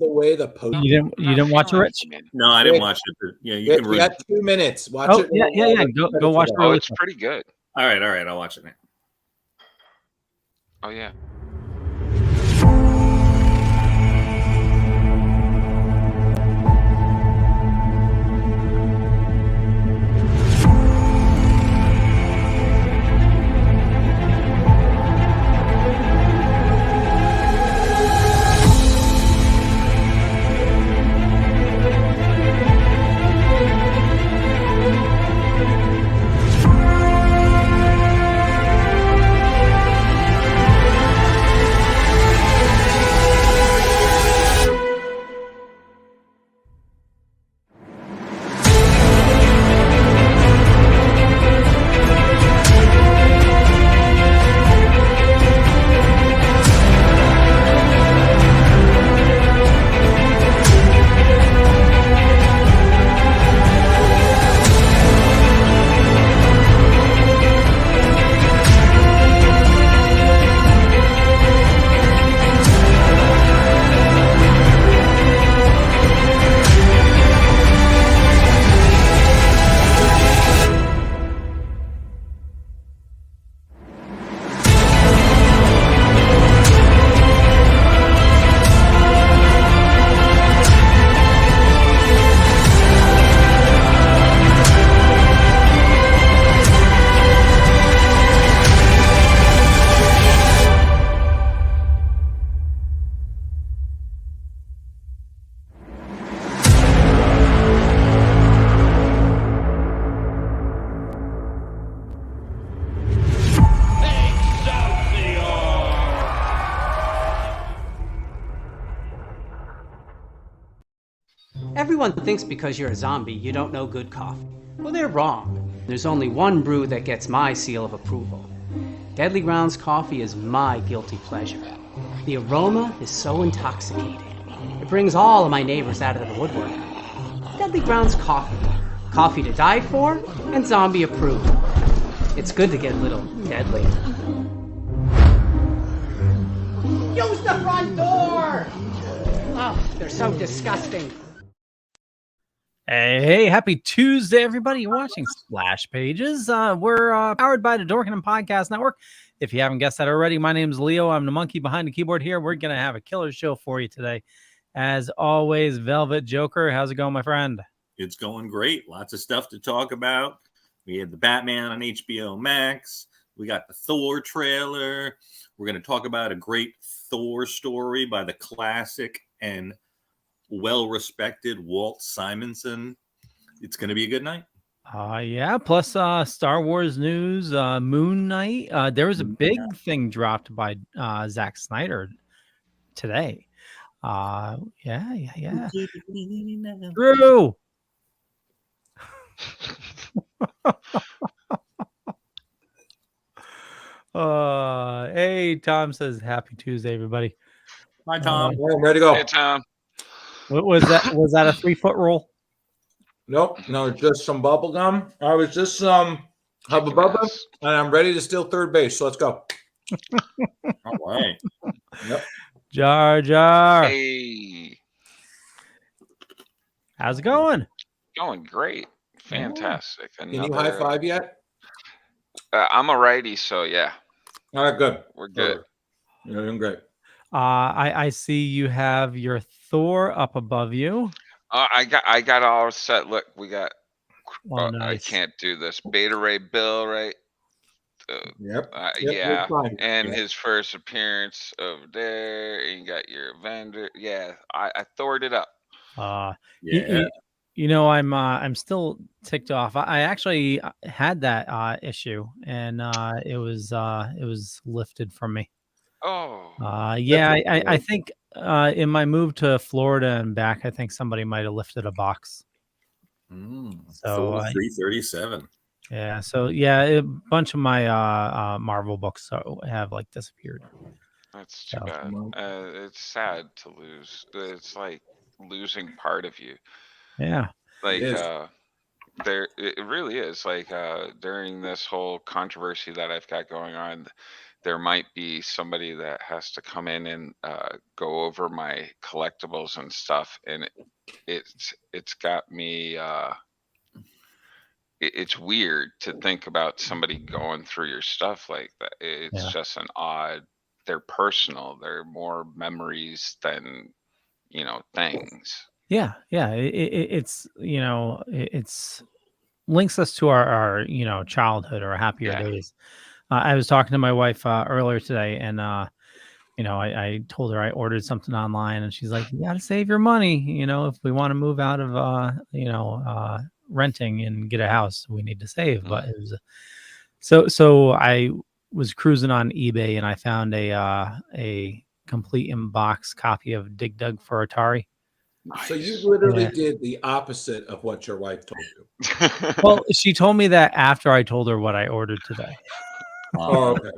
the way the post. You didn't watch it, Rich? No, I didn't watch it. But yeah, you can. We got 2 minutes. Watch it. Yeah. Go watch it. Oh, it's pretty good. All right. I'll watch it now. Oh yeah. Everyone thinks because you're a zombie, you don't know good coffee. Well, they're wrong. There's only one brew that gets my seal of approval. Deadly Grounds coffee is my guilty pleasure. The aroma is so intoxicating. It brings all of my neighbors out of the woodwork. Deadly Grounds coffee. Coffee to die for and zombie approved. It's good to get a little deadly. Use the front door! Oh, they're so disgusting. Hey, happy Tuesday, everybody. You're watching Splash Pages. We're powered by the Dorkening Podcast Network. If you haven't guessed that already, my name's Leo. I'm the monkey behind the keyboard here. We're going to have a killer show for you today. As always, Velvet Joker, how's it going, my friend? It's going great. Lots of stuff to talk about. We had the Batman on HBO Max. We got the Thor trailer. We're going to talk about a great Thor story by the classic and well-respected Walt Simonson. It's going to be a good night. Yeah. Plus, Star Wars news, Moon Knight. There was a big thing dropped by Zack Snyder today. Yeah. Drew. Hey, Tom says happy Tuesday, everybody. Hi, Tom. I'm ready to go. Hey, Tom. What was that? Was that a 3-foot roll? Nope, no, just some bubble gum. I was just Hubba Bubba, and I'm ready to steal third base. So let's go. All right. Yep. Jar Jar. Hey. How's it going? Going great. Fantastic. Can you high five yet? I'm a righty, so yeah. All right, good. We're good. You're doing great. I see you have your Thor up above you. I got all set. Look, we got. Oh, nice. I can't do this. Beta Ray Bill, right? Yep. Yeah, and his first appearance over there. And you got your vendor. Yeah, I Thored it up. Yeah. You know, I'm still ticked off. I actually had that issue, and it was lifted from me. Oh. Yeah. I think in my move to Florida and back, I think somebody might have lifted a box. So 337. Yeah. So yeah, a bunch of my Marvel books have like disappeared. That's too bad. It's sad to lose. It's like losing part of you. Yeah. Like it really is. Like during this whole controversy that I've got going on, there might be somebody that has to come in and go over my collectibles and stuff, and it's got me. It's weird to think about somebody going through your stuff like that. It's Yeah. just an odd. They're personal. They're more memories than things. Yeah, it's it's links us to our childhood or happier Yeah. days. I was talking to my wife earlier today, and I told her I ordered something online, and she's like, "You got to save your money, if we want to move out of renting and get a house, we need to save." But it was so I was cruising on eBay, and I found a complete in box copy of Dig Dug for Atari. Nice. So you literally did the opposite of what your wife told you. Well, she told me that after I told her what I ordered today. Oh, okay.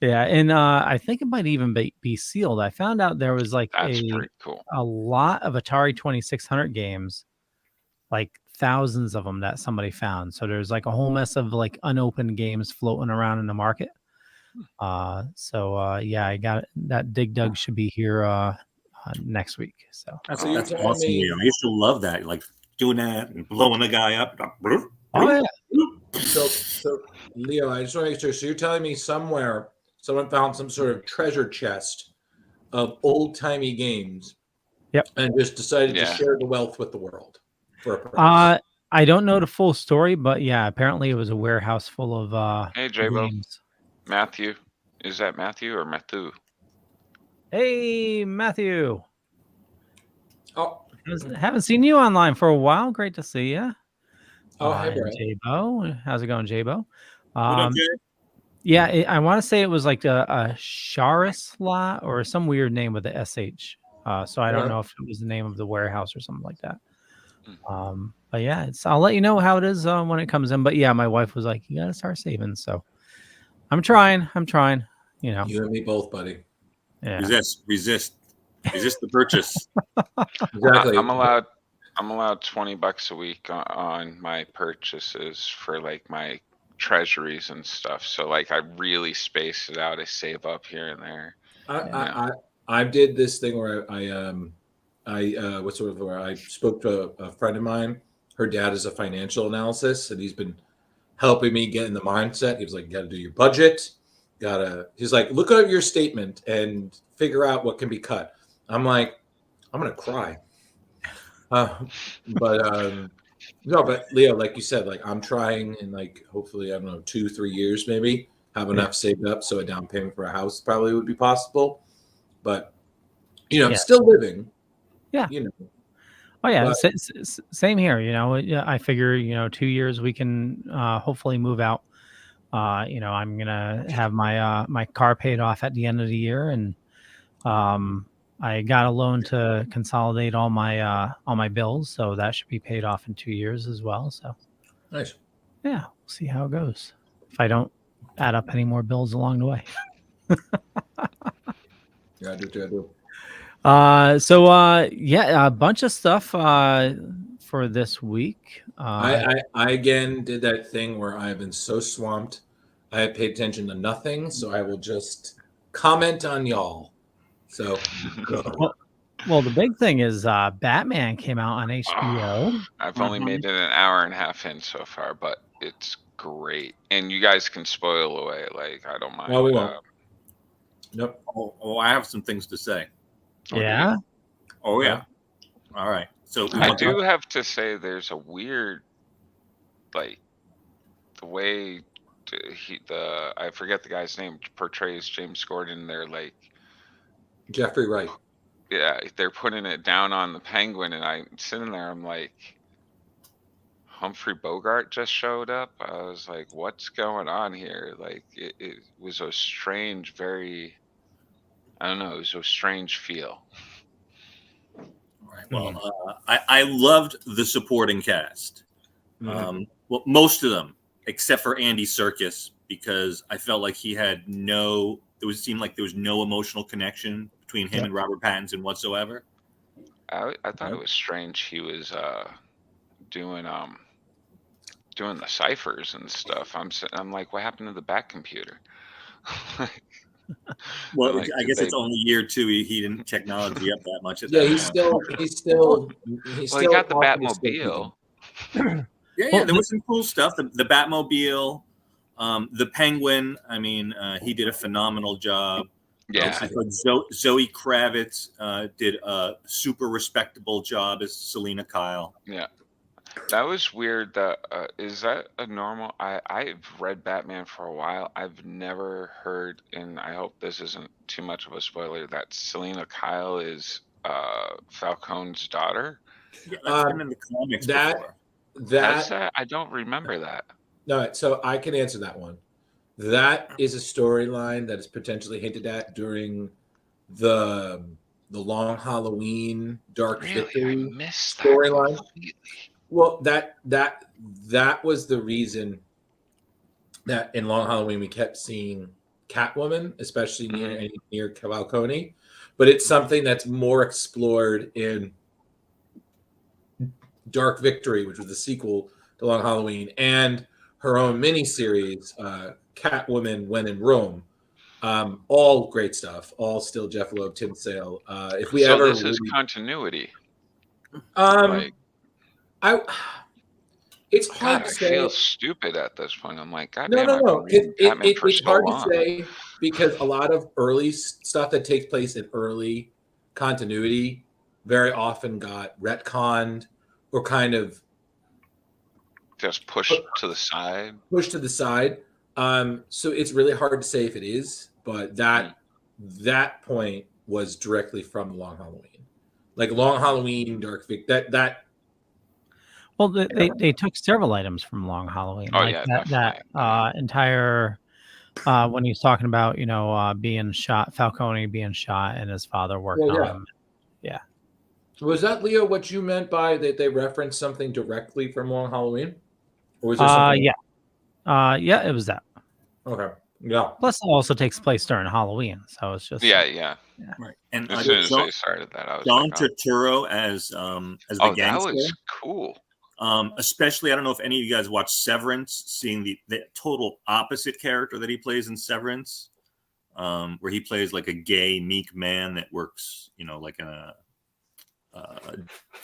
Yeah, and I think it might even be sealed. I found out there was like That's pretty cool. a lot of Atari 2600 games, like thousands of them that somebody found. So there's like a whole mess of like unopened games floating around in the market. Yeah, I got it. That Dig Dug should be here next week. So That's So you're awesome. telling me- Leo. I used to love that, like doing that and blowing a guy up. oh yeah. So Leo, I just want to make sure. So you're telling me somewhere someone found some sort of treasure chest of old timey games. Yep. And just decided to Yeah. share the wealth with the world for a purpose. I don't know the full story, but yeah, apparently it was a warehouse full of Hey, J-Bo. games. Matthew, is that Matthew or Matthew? Hey, Matthew. Oh, Haven't seen you online for a while. Great to see you. hey, bro. J-Bo. How's it going, J-Bo? What up, Jay? Yeah, I want to say it was like a Sharis lot or some weird name with the SH. So I don't know if it was the name of the warehouse or something like that. But yeah, I'll let you know how it is when it comes in. But yeah, my wife was like, "You gotta start saving." So I'm trying. You and me both, buddy. Yeah. Resist the purchase. Exactly. I'm allowed $20 a week on my purchases for like my treasuries and stuff. So like I really space it out. I save up here and there. I did this thing where I spoke to a friend of mine. Her dad is a financial analyst, and he's been helping me get in the mindset. He was like, "You got to do your budget. He's like, look at your statement and figure out what can be cut." I'm like, I'm gonna cry. But Leo, like you said, like I'm trying, and like hopefully, I don't know, 2-3 years maybe have enough saved up so a down payment for a house probably would be possible. But still living. Yeah. Oh yeah, same here. I figure 2 years we can hopefully move out. I'm gonna have my car paid off at the end of the year, and I got a loan to consolidate all my bills, so that should be paid off in 2 years as well. So nice. Yeah, we'll see how it goes. If I don't add up any more bills along the way. Yeah, I do. A bunch of stuff for this week. I again did that thing where I've been so swamped I have paid attention to nothing, so I will just comment on y'all. So well, the big thing is Batman came out on HBO. I've only made it an hour and a half in so far, but it's great. And you guys can spoil away, like I don't mind. No, we won't. Nope. Oh, I have some things to say. Yeah. Oh yeah. All right. So I do have to say, there's a weird, like, the way I forget the guy's name portrays James Gordon. They're like Jeffrey Wright. Yeah, they're putting it down on the Penguin, and I'm sitting there. I'm like, Humphrey Bogart just showed up. I was like, what's going on here? Like, it was a strange, I don't know. It was a strange feel. Right. Well, I loved the supporting cast. Well, most of them, except for Andy Serkis, because I felt like he had it seemed like there was no emotional connection between him and Robert Pattinson whatsoever. I thought it was strange. He was doing the ciphers and stuff. I'm like, what happened to the back computer? Well, Like, I did guess they? it's only year 2. He didn't technology up that much at Yeah, that he's point. he's Well, he still got the Optimus Prime. Batmobile. Yeah, Well, there was some cool stuff. The Batmobile, the Penguin. I mean, he did a phenomenal job. Yeah, I thought Zoe Kravitz did a super respectable job as Selena Kyle. yeah. That was weird. That is that a normal? I've read Batman for a while. I've never heard, and I hope this isn't too much of a spoiler, that Selena Kyle is Falcone's daughter. Yeah, that's been in the comics before. Has That that? I don't remember that. no, so I can answer that one. That is a storyline that is potentially hinted at during the Long Halloween Dark Really, I Victory missed that storyline. completely. Well, that was the reason that in Long Halloween we kept seeing Catwoman, especially near Falcone, but it's something that's more explored in Dark Victory, which was the sequel to Long Halloween, and her own miniseries, Catwoman When in Rome. All great stuff. All still Jeff Loeb, Tim Sale. If we So ever, this is continuity. I, it's God, hard I to say. feel stupid at this point. I'm like, God No, damn, no, I've been no. reading Batman for It's so hard long. to say because a lot of early stuff that takes place in early continuity very often got retconned or kind of Just pushed to the side. pushed to the side. So it's really hard to say if it is, but that point was directly from Long Halloween, like Long Halloween, Dark Vic. Well, they took several items from Long Halloween, Oh like yeah, that definitely. entire when he's talking about being shot, Falcone being shot, and his father worked Well, on yeah. him. Yeah. Was that, Leo, what you meant by that they referenced something directly from Long Halloween, or was there something? Yeah, it was that. Okay. Yeah. Plus, it also takes place during Halloween, so it's just Yeah. Right. And As soon as they started that, I was John like, Turturro as the oh, gangster. that was cool. Especially, I don't know if any of you guys watched Severance, seeing the total opposite character that he plays in Severance, where he plays like a gay, meek man that works, like in a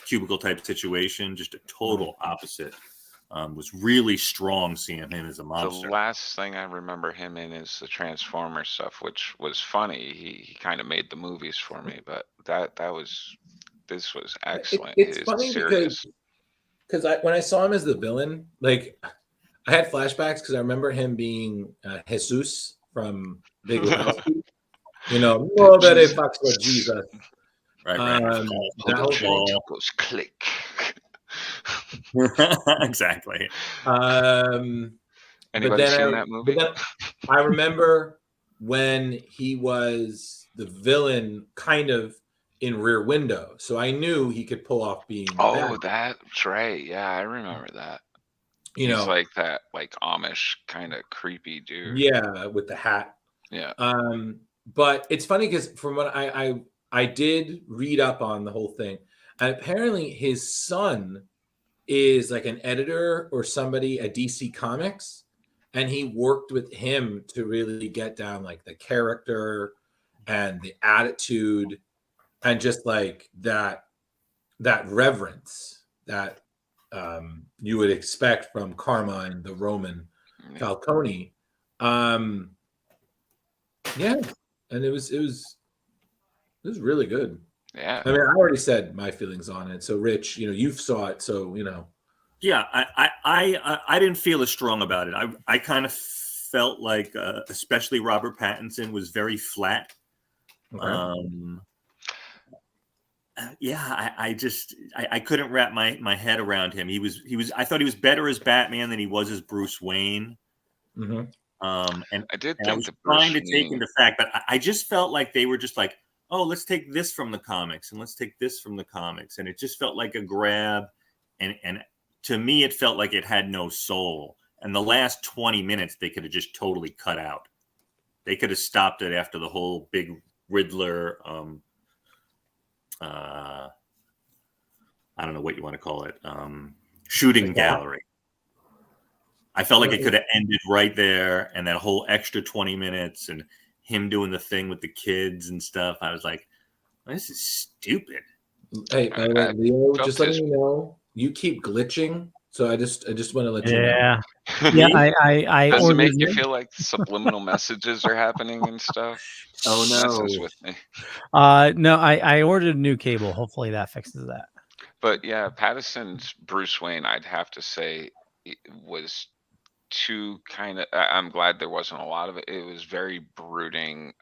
cubicle type situation, just a total opposite. Was really strong seeing him as a mobster. The last thing I remember him in is the Transformers stuff, which was funny. He kind of made the movies for me, but this was excellent. It's It is funny serious. because when I saw him as the villain, like I had flashbacks because I remember him being Jesus from Big Lebowski. Nobody fucks with Jesus. Right. That whole thing. Goes click. Exactly. Anybody seen that movie? But then I remember when he was the villain, kind of in Rear Window, so I knew he could pull off being. Oh, that's right. Yeah, I remember that. He's like that, like Amish kind of creepy dude. Yeah, with the hat. Yeah. But it's funny because from what I did read up on the whole thing, and apparently his son is like an editor or somebody at DC Comics, and he worked with him to really get down like the character and the attitude and just like that reverence that you would expect from Carmine the Roman Falcone. Yeah, and it was really good. Yeah. I mean, I already said my feelings on it. So, Rich, you saw it, so Yeah, I didn't feel as strong about it. I kind of felt like, especially Robert Pattinson was very flat. Okay. Yeah, I couldn't wrap my head around him. I thought he was better as Batman than he was as Bruce Wayne. Mm-hmm. And I did I think was trying to take into fact, but I just felt like they were just like, oh, let's take this from the comics and let's take this from the comics, and it just felt like a grab, and to me it felt like it had no soul. And the last 20 minutes they could have just totally cut out. They could have stopped it after the whole big Riddler. I don't know what you want to call it. Shooting gallery. I felt like it could have ended right there, and that whole extra 20 minutes and him doing the thing with the kids and stuff. I was like, this is stupid. Hey, by the way, Leo, just letting you know, you keep glitching. So I just want to let you know. Yeah. Yeah, I Does it make you ordered feel like subliminal messages are happening and stuff? Oh no. Messes with me. no, I ordered a new cable. Hopefully that fixes that. But yeah, Pattinson's Bruce Wayne, I'd have to say, it was too kind of. I'm glad there wasn't a lot of it. It was very brooding,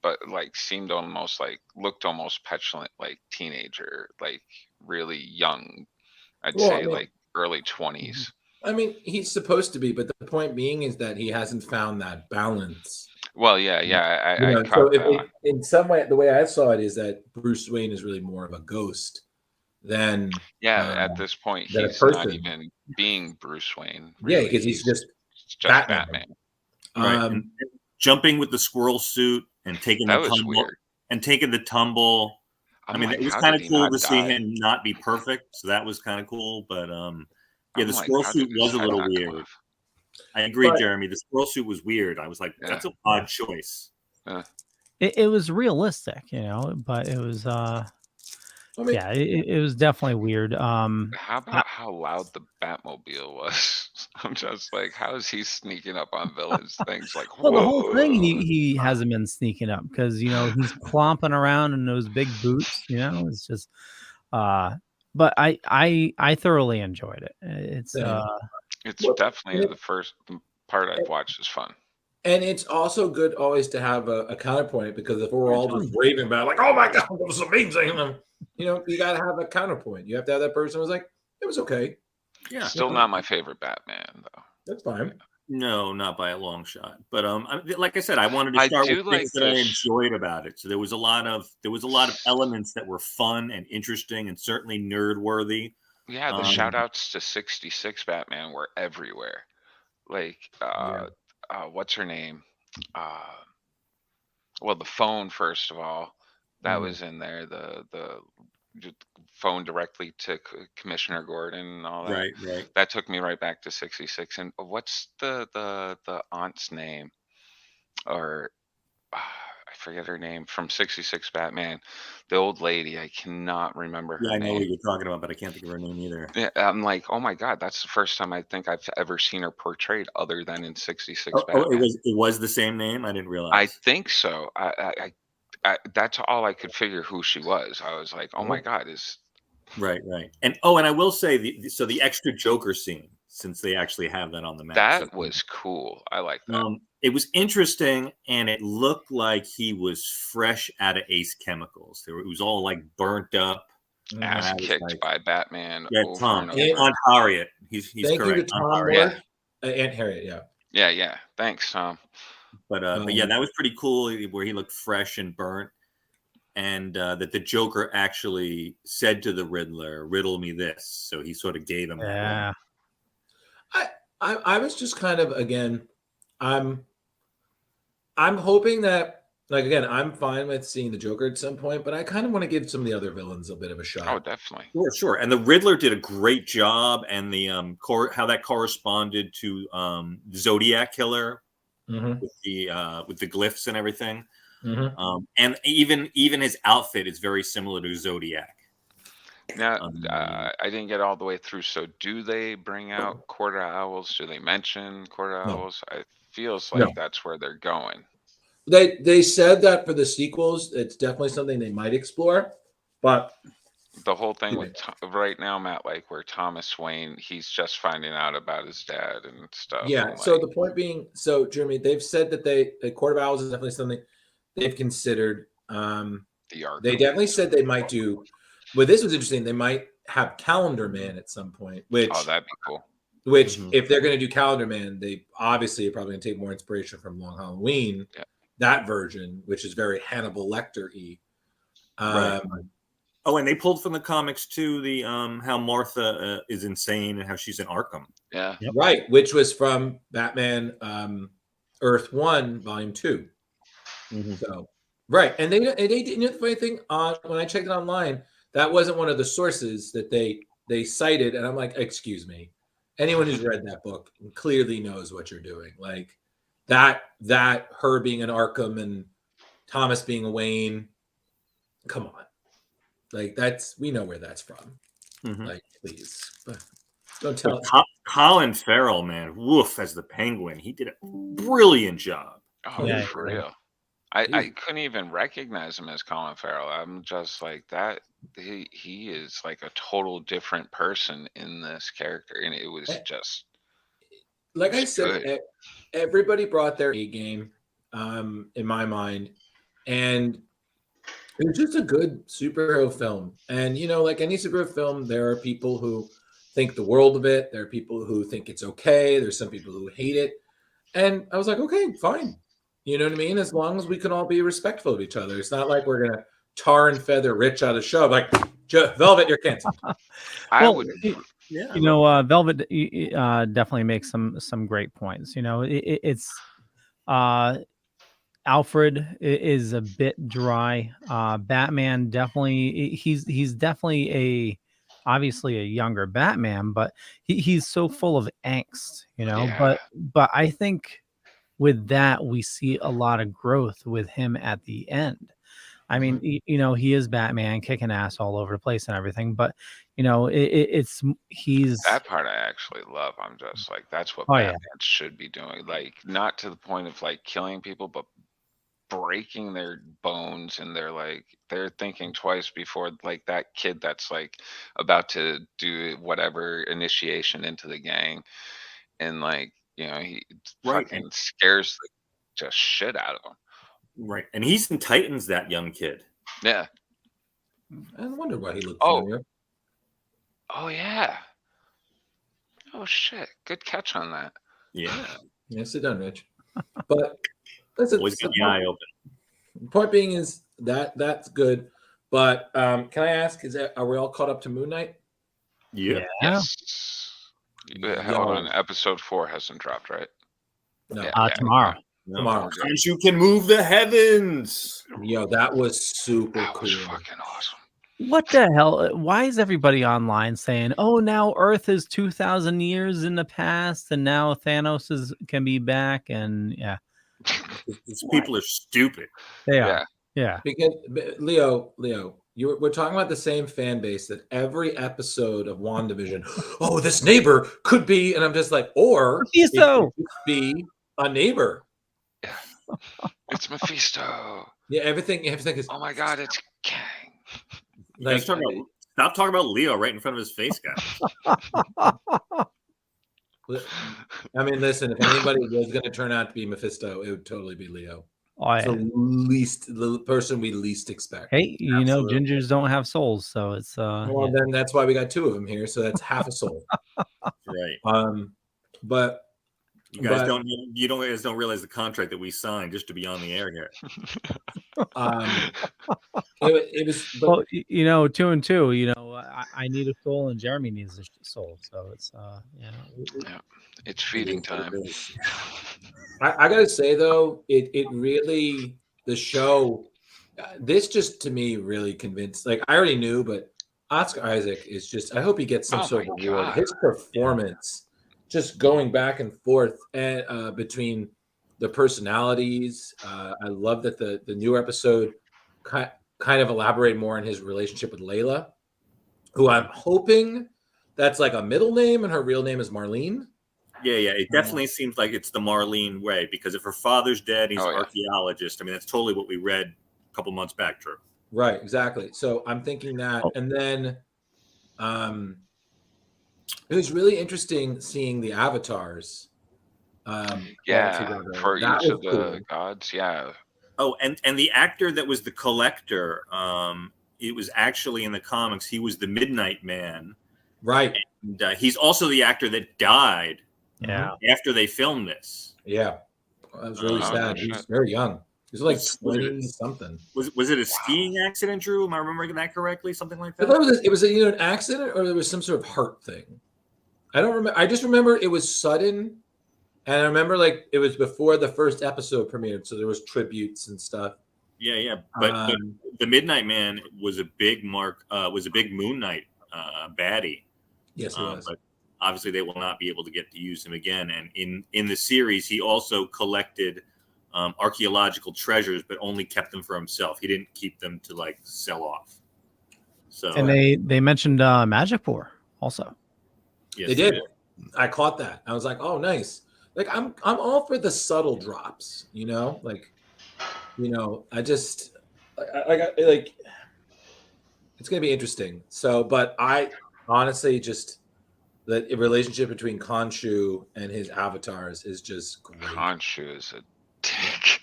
but like seemed almost like looked almost petulant, like teenager, like really young. I'd say like early 20s. I mean, he's supposed to be, but the point being is that he hasn't found that balance. Well, yeah, I so in some way, the way I saw it is that Bruce Wayne is really more of a ghost than at this point he's not even being Bruce Wayne. Really. Yeah, because he's just Batman. Right. And jumping with the squirrel suit and taking the tumble weird. And taking the tumble. I mean, it was kind of cool to see him not be perfect, so that was kind of cool. But the squirrel suit was a little weird. I agree, Jeremy. The squirrel suit was weird. I was like, that's an odd choice. It was realistic, but it was it was definitely weird. How about how loud the Batmobile was? I'm just like, how is he sneaking up on villains' things? Like, well, the whole thing he hasn't been sneaking up because he's clomping around in those big boots. It's just, but I thoroughly enjoyed it. It's definitely the first part I've watched is fun. And it's also good always to have a counterpoint, because if we're all just raving about it, like, oh my God, that was amazing. You got to have a counterpoint. You have to have that person who's like, it was okay. Yeah. Still not my favorite Batman, though. That's fine. No, not by a long shot. But like I said, I wanted to start with things that I enjoyed about it. So there was a lot of elements that were fun and interesting and certainly nerd worthy. Yeah, the shout outs to 66 Batman were everywhere. Like what's her name? Well, the phone, first of all, that was in there. The phone directly to Commissioner Gordon and all that. Right. That took me right back to 66. And what's the aunt's name? Or I forget her name from 66 Batman. The old lady, I cannot remember her name. I know what you're talking about, but I can't think of her name either. Yeah, I'm like, oh my God, that's the first time I think I've ever seen her portrayed other than in 66 Batman. It was the same name? I didn't realize. I think so. I that's all I could figure who she was. I was like, oh my God, is right. And I will say the extra Joker scene, since they actually have that on the map. That was cool. I like that. It was interesting, and it looked like he was fresh out of Ace Chemicals. It was all like burnt up, ass kicked by Batman. Yeah, Tom on Harriet. He's Thank correct. You to Tom Harriet. Aunt Harriet. Yeah. Thanks, Tom. But that was pretty cool, where he looked fresh and burnt, and that the Joker actually said to the Riddler, "Riddle me this." So he sort of gave him. Yeah. I was just kind of, again, I'm hoping that, like, again, I'm fine with seeing the Joker at some point, but I kind of want to give some of the other villains a bit of a shot. Oh, definitely. Sure. And the Riddler did a great job, and the how that corresponded to the Zodiac Killer with the glyphs and everything. And even his outfit is very similar to Zodiac. Now, I didn't get all the way through. So, do they bring out quarter owls? Do they mention quarter owls? It feels like that's where they're going. They said that for the sequels, it's definitely something they might explore. But the whole thing with right now, Matt, like where Thomas Wayne, he's just finding out about his dad and stuff. Yeah. And So the point being, Jeremy, they've said that the quarter owls is definitely something they've considered. They definitely said they might do. Well, this was interesting. They might have Calendar Man at some point, which that'd be cool. Which, if they're going to do Calendar Man, they obviously are probably going to take more inspiration from Long Halloween, that version, which is very Hannibal Lecter-y. Right. Oh, and they pulled from the comics too the how Martha is insane and how she's in Arkham. Yeah, right, which was from Batman Earth 1, Volume 2. So, right, and they did. The funny thing, when I checked it online, that wasn't one of the sources that they cited, and I'm like, excuse me, anyone who's read that book clearly knows what you're doing. Like that her being an Arkham and Thomas being a Wayne. Come on, like we know where that's from. Like, please, don't tell. Colin Farrell, man, woof, as the Penguin, he did a brilliant job. Oh, yeah, for real. I couldn't even recognize him as Colin Farrell. I'm just like that. He is like a total different person in this character, and it was just like I said, everybody brought their A game, in my mind, and it was just a good superhero film. And like any superhero film, there are people who think the world of it. There are people who think it's okay. There's some people who hate it, and I was like, okay, fine. You know what I mean? As long as we can all be respectful of each other. It's not like we're gonna tar and feather Rich out of the show. Like, Velvet, you're canceled. Velvet definitely makes some great points. It's Alfred is a bit dry. Batman definitely he's definitely obviously a younger Batman, but he's so full of angst, But I think with that we see a lot of growth with him at the end. I mean, he is Batman kicking ass all over the place and everything, but he's that part I actually love. I'm just like, that's what Batman should be doing. Like, not to the point of like killing people, but breaking their bones, and they're thinking twice before, like that kid that's like about to do whatever initiation into the gang, and like he fucking scares the just shit out of him. Right, and he's in Titans, that young kid. Yeah, I wonder why he looked familiar. Oh yeah. Oh shit! Good catch on that. Yeah. Yes, it done, Rich. But listen, always got the eye open. Point being is that's good. But can I ask? Are we all caught up to Moon Knight? Yeah. Yes. Hold on. Episode 4 hasn't dropped, right? No. Tomorrow. No. Tomorrow. Since you can move the heavens. Yo, that was super cool. Was fucking awesome. What the hell? Why is everybody online saying, "Oh, now Earth is 2,000 years in the past, and now Thanos can be back"? And these people are stupid. They are. Yeah. Because Leo, we're talking about the same fan base that every episode of WandaVision. Oh, this neighbor could be, and I'm just like, or Mephisto. It could be a neighbor. Yeah, it's Mephisto. Yeah, everything is. Oh my god, it's Kang. Like, stop talking about Leo right in front of his face, guys. I mean, listen, if anybody was going to turn out to be Mephisto, it would totally be Leo. Oh, yeah. The person we least expect. Hey, gingers don't have souls, so it's well, then that's why we got 2 of them here, so that's half a soul. Right. But you guys don't realize the contract that we signed just to be on the air here. It was, but, well, 2 and 2. I need a soul, and Jeremy needs a soul. So it's it's feeding time. I gotta say though, it really, the show, this just to me really convinced. Like, I already knew, but Oscar Isaac is just. I hope he gets some sort of reward. His performance. Just going back and forth between the personalities. I love that the new episode kind of elaborate more on his relationship with Layla, who I'm hoping that's like a middle name and her real name is Marlene. Yeah. It definitely seems like it's the Marlene way, because if her father's dead, he's an archaeologist. I mean, that's totally what we read a couple months back, Drew. Right, exactly. So I'm thinking that. And then it was really interesting seeing the avatars. For each of the gods. Yeah. Oh, and the actor that was the Collector, it was actually in the comics. He was the Midnight Man. Right. And he's also the actor that died. Yeah. After they filmed this. Yeah. That was really sad. He was very young. He was like 20 something. Was it a skiing accident, Drew? Am I remembering that correctly? Something like that? I thought it was an accident, or there was some sort of heart thing. I don't remember. I just remember it was sudden, and I remember like it was before the first episode premiered, so there was tributes and stuff. Yeah. But the Midnight Man was a big Moon Knight baddie. Yes, he was. obviously they will not be able to get to use him again. And in the series, he also collected archaeological treasures, but only kept them for himself. He didn't keep them to like sell off. So And they mentioned Magic Four also. yes, They did. I caught that. I was like, oh, nice. Like I'm all for the subtle drops, like, I just like it's gonna be interesting. So, but I honestly just the relationship between Khonshu and his avatars is just great. Khonshu is a dick.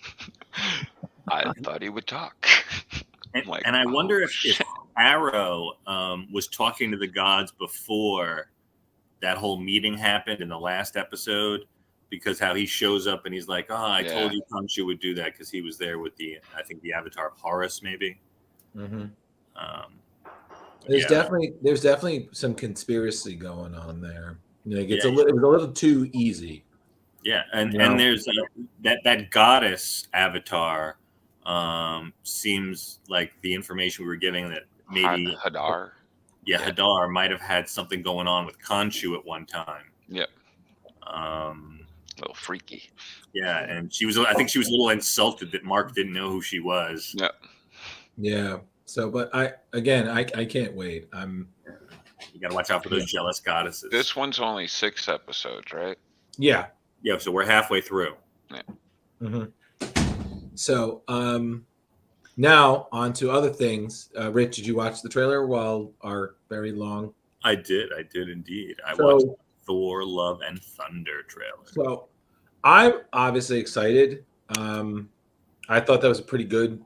I thought he would talk. And I wonder if Arrow was talking to the gods before that whole meeting happened in the last episode, because how he shows up and he's like, I told you Khonshu would do that, because he was there with I think the avatar of Horus, maybe. Mm-hmm. There's definitely some conspiracy going on there. It was a little too easy. Yeah, and there's that goddess avatar. Seems like the information we were getting that maybe Hadar. Yeah, Hadar might have had something going on with Khonshu at one time. Yep. A little freaky. Yeah, and I think she was a little insulted that Mark didn't know who she was. Yep. Yeah. So, but I can't wait. You got to watch out for those jealous goddesses. This one's only 6 episodes, right? Yeah. Yeah. So we're halfway through. Yeah. Mm-hmm. So, now on to other things. Rich, did you watch the trailer while our very long? I did indeed. I watched Thor: Love and Thunder trailer. So, I'm obviously excited. I thought that was a pretty good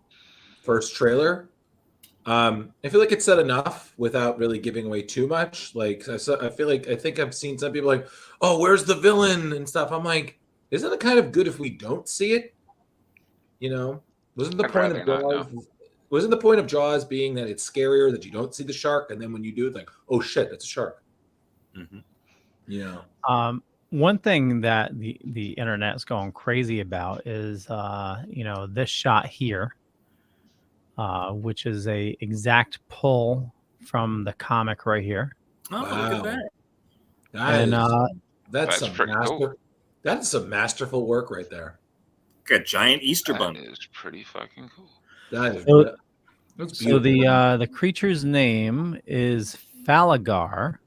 first trailer. I feel like it said enough without really giving away too much. Like, I think I've seen some people like, "Oh, where's the villain?" and stuff. I'm like, isn't it kind of good if we don't see it? Wasn't the point of Jaws being that it's scarier that you don't see the shark, and then when you do, it's like, oh shit, that's a shark. Mm-hmm. One thing that the internet is going crazy about is this shot here, which is a exact pull from the comic right here. Oh, wow. Look at that! That's pretty cool. That's some masterful work right there. Got a giant Easter bunny. That is pretty fucking cool. That's so the creature's name is Falagar.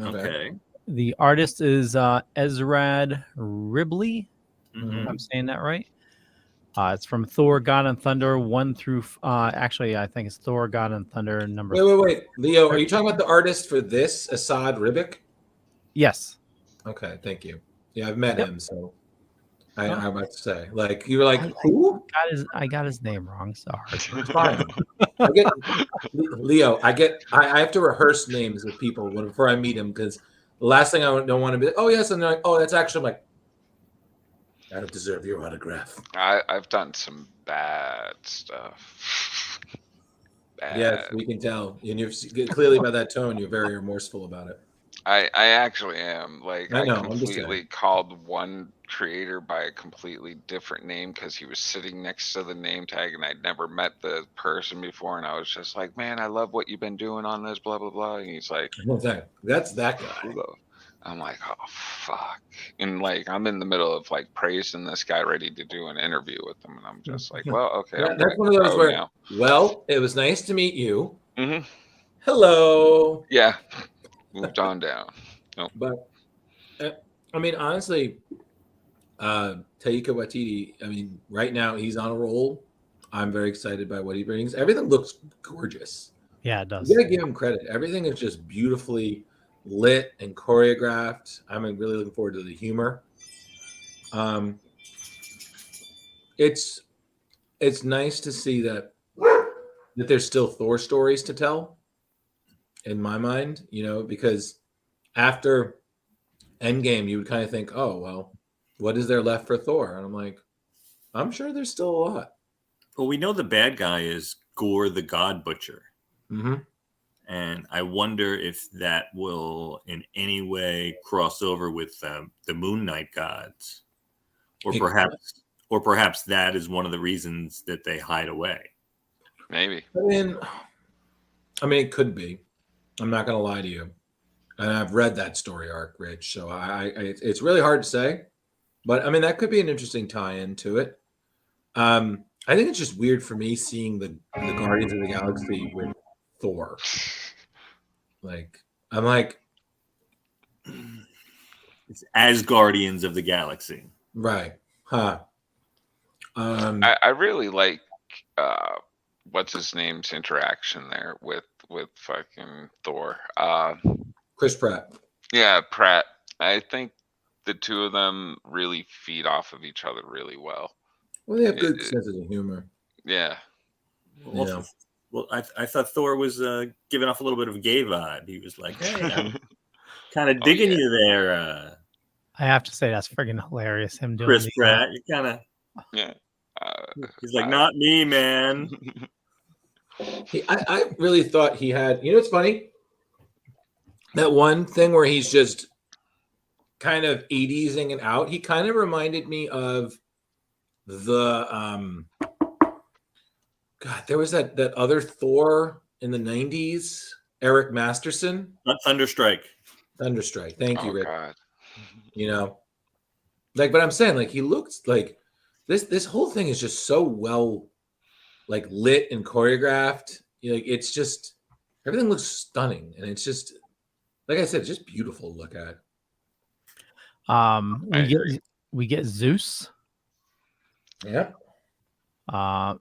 Okay. The artist is Ezrad Ribley. Mm-hmm. If I'm saying that right. It's from Thor, God and Thunder 1 through. Actually, I think it's Thor, God and Thunder number. Wait, Leo, are you talking about the artist for this, Assad Ribic? Yes. Okay, thank you. Yeah, I've met him, so I might say, like, you were like, who? I got his name wrong. Sorry. Fine. Leo, I have to rehearse names with people before I meet him, because the last thing I don't want to be, oh yes, and they're like, oh, that's actually, I'm like, I don't deserve your autograph. I've done some bad stuff. Yes, we can tell, and you're clearly by that tone, you're very remorseful about it. I actually am. Like, I know, I completely called one creator by a completely different name because he was sitting next to the name tag and I'd never met the person before, and I was just like, man, I love what you've been doing on this, blah blah blah. And he's like, that's that guy. I'm like, oh fuck. And like, I'm in the middle of like praising this guy, ready to do an interview with him, and I'm just like, well, okay. That's one of those where now. Well, it was nice to meet you. Mm-hmm. Hello. Yeah. Moved on down. Nope. But I mean, honestly, Taika Waititi, I mean, right now he's on a roll. I'm very excited by what he brings. Everything looks gorgeous. Yeah, it does. You gotta give him credit. Everything is just beautifully lit and choreographed. I'm really looking forward to the humor. It's nice to see that there's still Thor stories to tell. In my mind, because after Endgame, you would kind of think, oh, well, what is there left for Thor? And I'm like, I'm sure there's still a lot. Well, we know the bad guy is Gore the God Butcher. Mm-hmm. And I wonder if that will in any way cross over with the Moon Knight gods. Or perhaps that is one of the reasons that they hide away. Maybe. I mean, it could be. I'm not going to lie to you. And I've read that story arc, Rich. So it's really hard to say, but I mean that could be an interesting tie-in to it. I think it's just weird for me seeing the Guardians of the Galaxy with Thor. Like, I'm like, It's as Guardians of the Galaxy. right, huh? I really like what's his name's interaction there with fucking Thor. Chris Pratt. Yeah, Pratt. I think the two of them really feed off of each other really well. Well, they have good senses of humor. Yeah. Well, Yeah. well I thought Thor was giving off a little bit of a gay vibe. He was like, "Hey, I'm kind of digging you there, I have to say that's friggin' hilarious. Him doing Chris the, Pratt." You kind of. Yeah. He's like, "Not me, man." I really thought he had. You know, what's funny? That one thing where he's just kind of 80s-ing it out. He kind of reminded me of the God. There was that other Thor in the 90s, Eric Masterson. Thunderstrike. Thunderstrike. Thank you, Oh Rick. God. You know, like, but I'm saying, like, he looks like this whole thing is just so well, like, lit and choreographed. You know, like, it's just everything looks stunning, and it's just, like I said, just beautiful to look at. we get Zeus. Yeah.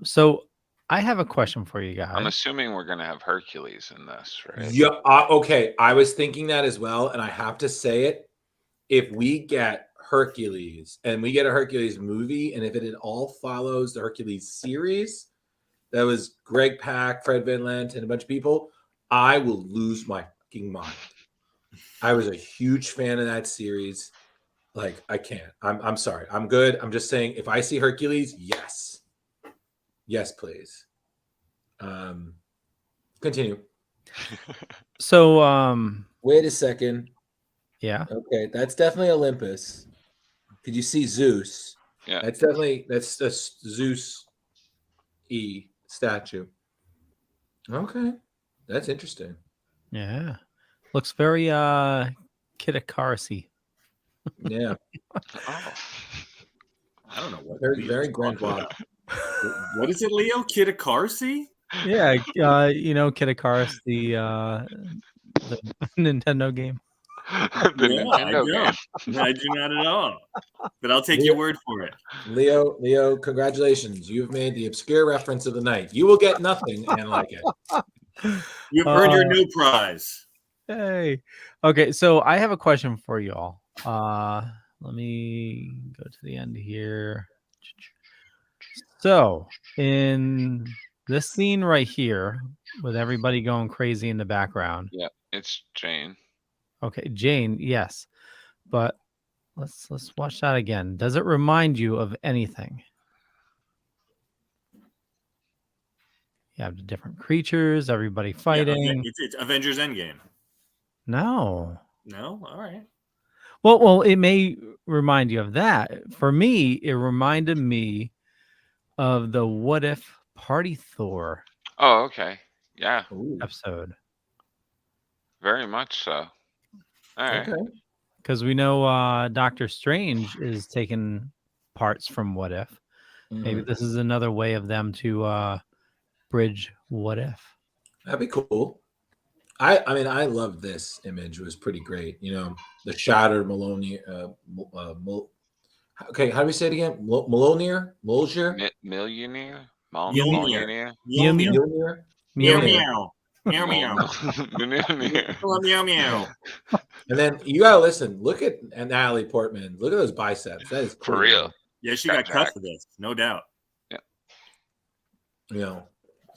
So I have a question for you guys. I'm assuming we're gonna have Hercules in this, right? Yeah. Okay. I was thinking that as well, and I have to say it. If we get Hercules and we get a Hercules movie, and if it all follows the Hercules series, that was Greg Pak, Fred Van Lent, and a bunch of people, I will lose my fucking mind. I was a huge fan of that series. Like, I can't. I'm sorry. I'm good. I'm just saying, if I see Hercules, yes. Yes, please. Continue. So Wait a second. yeah. Okay, that's definitely Olympus. Could you see Zeus? Yeah. That's a Zeus statue. Okay, that's interesting. Yeah. Looks very Kitakarsi. Yeah, Oh. I don't know what. very Leo's very talking Gruenwald. about. What is it, Leo? Kitakarsi? Yeah, you know Kitakarsi, the Nintendo game. The Yeah, Nintendo game. No, I do not at all. But I'll take your word for it. Leo, congratulations! You've made the obscure reference of the night. You will get nothing and like it. You've earned your new prize. Hey. Okay, so I have a question for you all. Let me go to the end here. So, in this scene right here, with everybody going crazy in the background. Yeah, it's Jane. Okay, Jane, yes. But let's watch that again. Does it remind you of anything? You have the different creatures, everybody fighting. Yeah, it's Avengers Endgame. No. No? All right. Well, it may remind you of that. For me, it reminded me of the What If Party Thor Oh, okay. Yeah, Ooh, episode. very much so. All right. okay. Because we know Doctor Strange is taking parts from What If. Maybe Mhm. this is another way of them to bridge What If. That'd be cool. I mean, I love this image. It was pretty great. You know, the shattered Maloney. Okay, how do we say it again? Malonier? Molger? Millionaire? Millionaire. Mjolnir? Mjolnir? Meow Mjolnir. meow. Meow meow. Millionaire. Meow meow. And then you gotta listen. Look at Natalie Portman. Look at those biceps. That is For cool. real. Yeah, she Got got cut jacked. for this, no doubt. You know,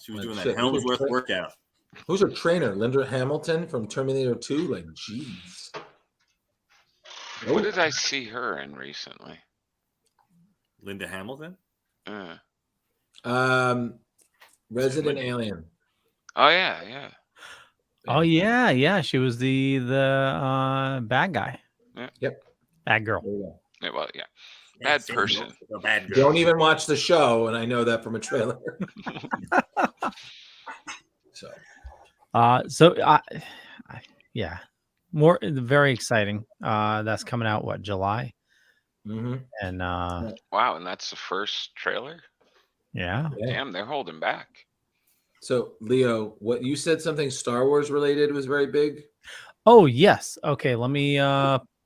She was Like, doing shit, that Helmsworth who's her- workout. who's her trainer? Linda Hamilton from Terminator 2? Like, jeez. What did I see her in recently? Linda Hamilton? Resident Alien. Oh yeah. Oh yeah. She was the bad guy. Yep. Bad girl. There you go. Yeah, well, yeah. Bad person. A bad girl. Don't even watch the show, and I know that from a trailer. So So yeah. more very exciting. That's coming out what, July? Mm-hmm. And Wow, and that's the first trailer? yeah. Damn, they're holding back. So, Leo, what you said something Star Wars related was very big. Oh yes. Okay, let me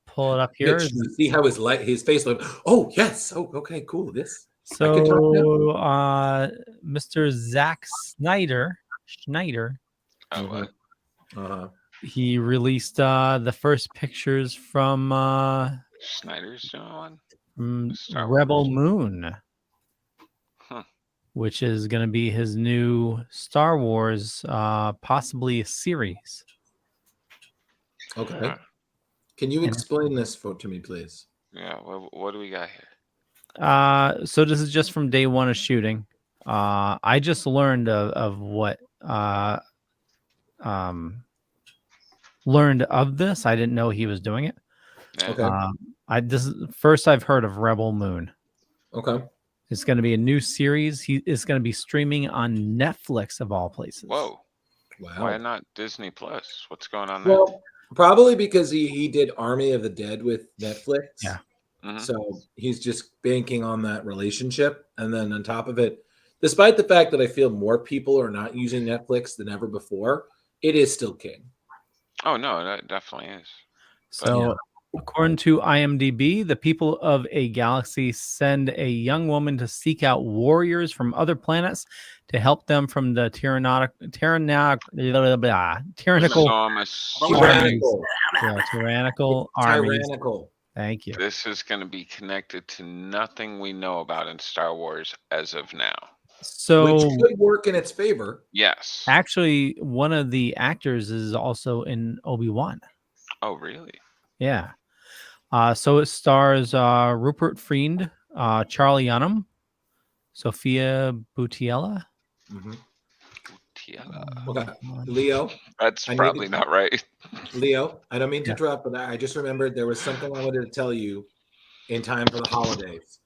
pull it up here. Mitch, you see how his face looked. Oh yes. Oh, okay, cool. This I So can talk Mr. Zack Schneider, Oh, now. what? Uh-huh. he released the first pictures from Snyder's doing one? Star Rebel Wars? Moon, Huh. which is going to be his new Star Wars, possibly a series. Okay. Huh. Can you And- explain this to me, please? Yeah, what do we got here? So this is just from day one of shooting. I just learned of what learned of this. I didn't know he was doing it. Yeah. Okay. This is first I've heard of Rebel Moon. Okay. It's going to be a new series. He is going to be streaming on Netflix of all places. Whoa. Wow. Why not Disney Plus? What's going on there? Well, probably because he did Army of the Dead with Netflix. Yeah. Mhm. So he's just banking on that relationship. And then on top of it, despite the fact that I feel more people are not using Netflix than ever before, it is still king. Oh no, that definitely is. So, according to IMDb, the people of a galaxy send a young woman to seek out warriors from other planets to help them from the tyrannical armies. Tyrannical. Thank you. This is going to be connected to nothing we know about in Star Wars as of now. So, Which could work in its favor. Yes. actually, one of the actors is also in Obi-Wan. Oh, really? Yeah. So it stars Rupert Friend, Charlie Hunnam, Sophia Boutella. Mm-hmm. Tiela. Okay. Leo. That's I need probably to- not right. Leo, I don't mean to Yeah. interrupt, but I just remembered there was something I wanted to tell you in time for the holidays.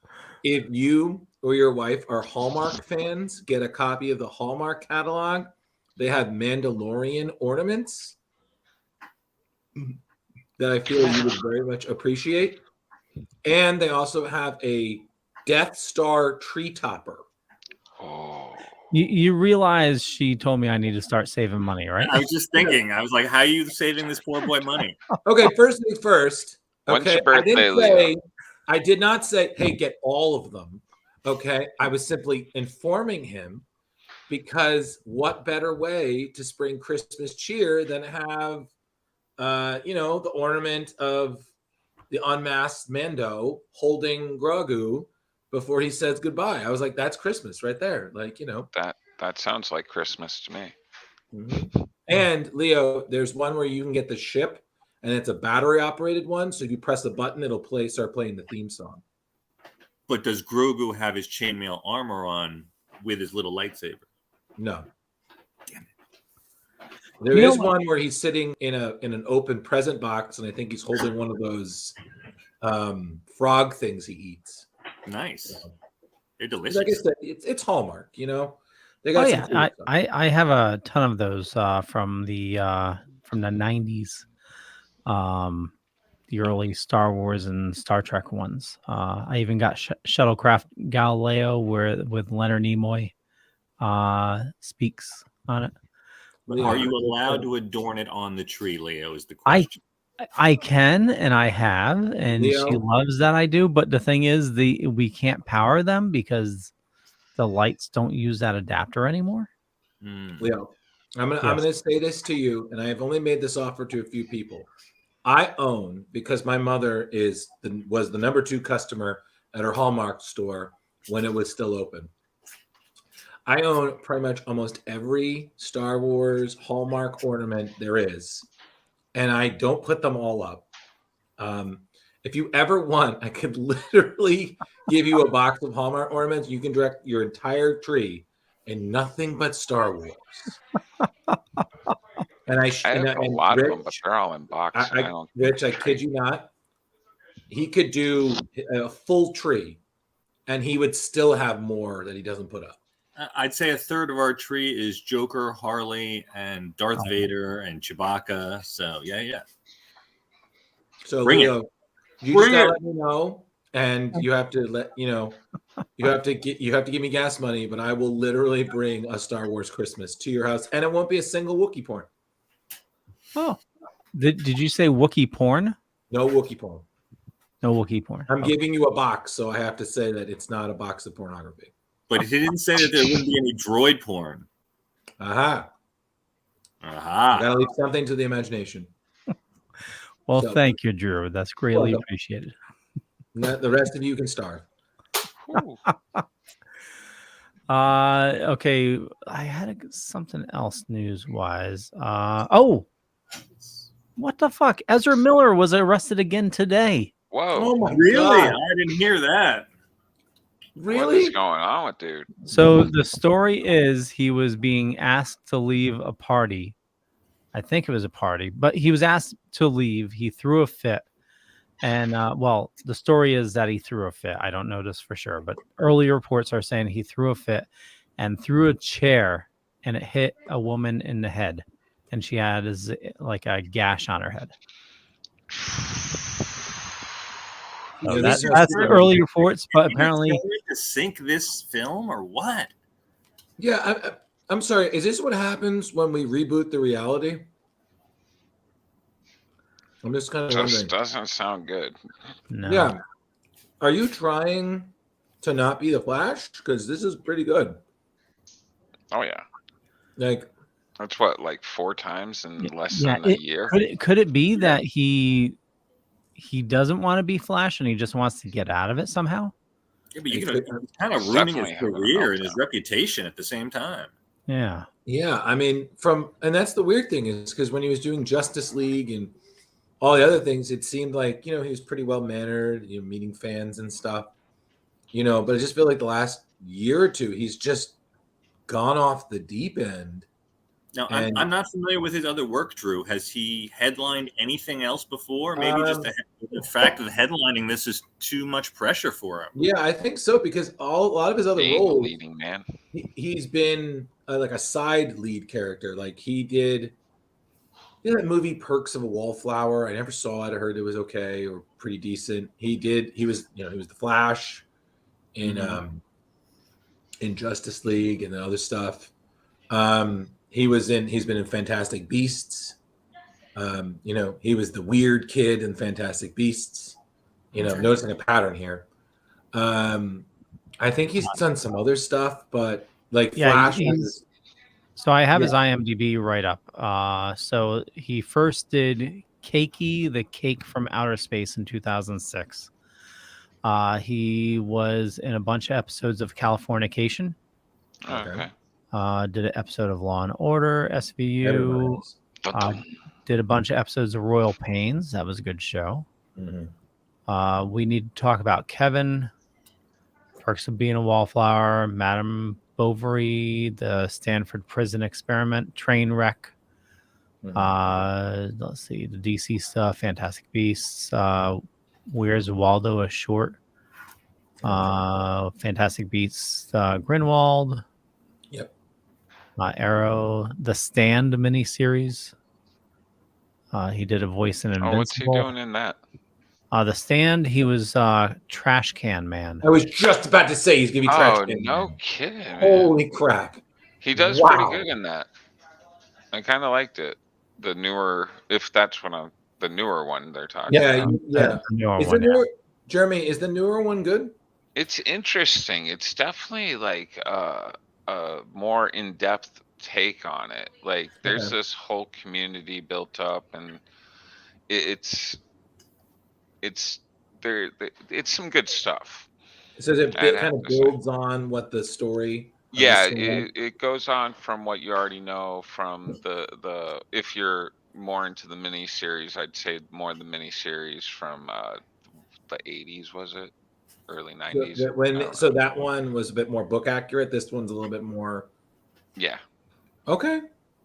If you or your wife are Hallmark fans, get a copy of the Hallmark catalog. They have Mandalorian ornaments that I feel you would very much appreciate. And they also have a Death Star tree topper. Oh. You realize she told me I need to start saving money, right? I was just thinking. I was like, how are you saving this poor boy money? Okay, first things first. When's Okay, your birthday, Leo? I did not say, hey, get all of them. Okay, I was simply informing him because what better way to spring Christmas cheer than have, the ornament of the unmasked Mando holding Grogu before he says goodbye. I was like, that's Christmas right there. That sounds like Christmas to me. Mhm. And Leo, there's one where you can get the ship, and it's a battery operated one. So if you press the button, it'll start playing the theme song. But does Grogu have his chainmail armor on with his little lightsaber? No. Damn it. There You know is what? one where he's sitting in an open present box, and I think he's holding one of those frog things he eats. Nice. They're Like delicious. I said, it's Hallmark, They Oh got yeah, some cool stuff. I have a ton of those from the 90s, the early Star Wars and Star Trek ones. I even got Shuttlecraft Galileo with Leonard Nimoy speaks on it. Leo, Are you allowed to adorn it on the tree, Leo? Is the I question. I can and I have, and she Leo? loves that I do. But the thing is, we can't power them because the lights don't use that adapter anymore. Leo, I'm gonna say this to you, and I have only made this offer to a few people. I own, because my mother was the number 2 customer at her Hallmark store when it was still open. I own pretty much almost every Star Wars Hallmark ornament there is, and I don't put them all up. If you ever want, I could literally give you a box of Hallmark ornaments. You can direct your entire tree in nothing but Star Wars. And I have a lot of them, but they're all in boxes. Rich, I kid you not. He could do a full tree, and he would still have more that he doesn't put up. I'd say a third of our tree is Joker, Harley, and Darth Vader and Chewbacca. So yeah. So Bring it. Leo, you Bring just gotta it. let me know, and you have to you have to give me gas money, but I will literally bring a Star Wars Christmas to your house, and it won't be a single Wookiee porn. Oh, did you say Wookiee porn? No Wookiee porn. No Wookiee porn. I'm Okay. giving you a box, so I have to say that it's not a box of pornography. But he didn't say that there wouldn't be any droid porn. Aha! Aha. I gotta leave something to the imagination. Well, So- thank you, Drew. That's greatly Welcome. appreciated. The rest of you can starve. Whew. Okay. I had something else news wise. Oh, what the fuck? Ezra Miller was arrested again today. Whoa. Oh my Really? god! I didn't hear that. What Really? is going on with dude? So the story is he was being asked to leave a party. I think it was a party, but he was asked to leave. He threw a fit. And well, the story is that he threw a fit. I don't know this for sure, but early reports are saying he threw a fit and threw a chair, and it hit a woman in the head, and she had like a gash on her head. So Yeah, that's this is- the early reports, but Did he apparently, tell me to sync this film or what? Yeah, I'm sorry. Is this what happens when we reboot the reality? I'm just kind of Just wondering. doesn't sound good. no. Yeah. Are you trying to not be the Flash? Because this is pretty good. Oh yeah. Like, That's what, like 4 times in less Yeah, than a year? Could it be that he doesn't want to be Flash and he just wants to get out of it somehow? Yeah, but It's you're kind of He's ruining definitely his having a career and his meltdown. reputation at the same time. Yeah. yeah, I mean, and that's the weird thing is because when he was doing Justice League and all the other things, it seemed like, he was pretty well mannered, meeting fans and stuff, but I just feel like the last year or two, he's just gone off the deep end. Now, And- I'm not familiar with his other work, Drew. Has he headlined anything else before? Maybe just the fact of headlining this is too much pressure for him. Yeah, I think so because a lot of his other Being a roles, leading man. he's been like a side lead character. Like he did that movie Perks of a Wallflower. I never saw it. I heard it was okay or pretty decent. He was the Flash in in Justice League and the other stuff. He's been in Fantastic Beasts. He was the weird kid in Fantastic Beasts. Noticing a pattern here. I think he's done some other stuff, but like Yeah, Flash. So I have his IMDb right up. So he first did Cakey, the Cake from Outer Space in 2006. He was in a bunch of episodes of Californication. Okay. Did an episode of Law and Order, SVU. Everybody's. Did a bunch of episodes of Royal Pains. That was a good show. Mhm. We need to talk about Kevin, Perks of Being a Wallflower, Madame Bovary, the Stanford Prison Experiment, Trainwreck. Let's see, the DC stuff, Fantastic Beasts. Where's Waldo? A short. Fantastic Beasts, Gruenwald. Yep. Arrow, the Stand miniseries. He did a voice in Invincible. Oh, what's he doing in that? The Stand, he was Trash Can Man. I was just about to say he's gonna be trash. Oh, can no man. kidding, man. Holy crap! He does pretty good in that. I kind of liked it. The newer, if that's what the newer one they're talking about. Yeah. The newer Is the one, yeah. newer Jeremy? Is the newer one good? It's interesting. It's definitely like a more in-depth take on it. Like there's Okay. this whole community built up, and it's some good stuff. So it I'd kind of have to say. builds on what the story. of the Yeah, story- it goes on from what you already know from the if you're more into the mini series, I'd say more the mini series from the 80s, was it? Early 90s. So that one was a bit more book accurate. This one's a little bit more. Yeah. Okay.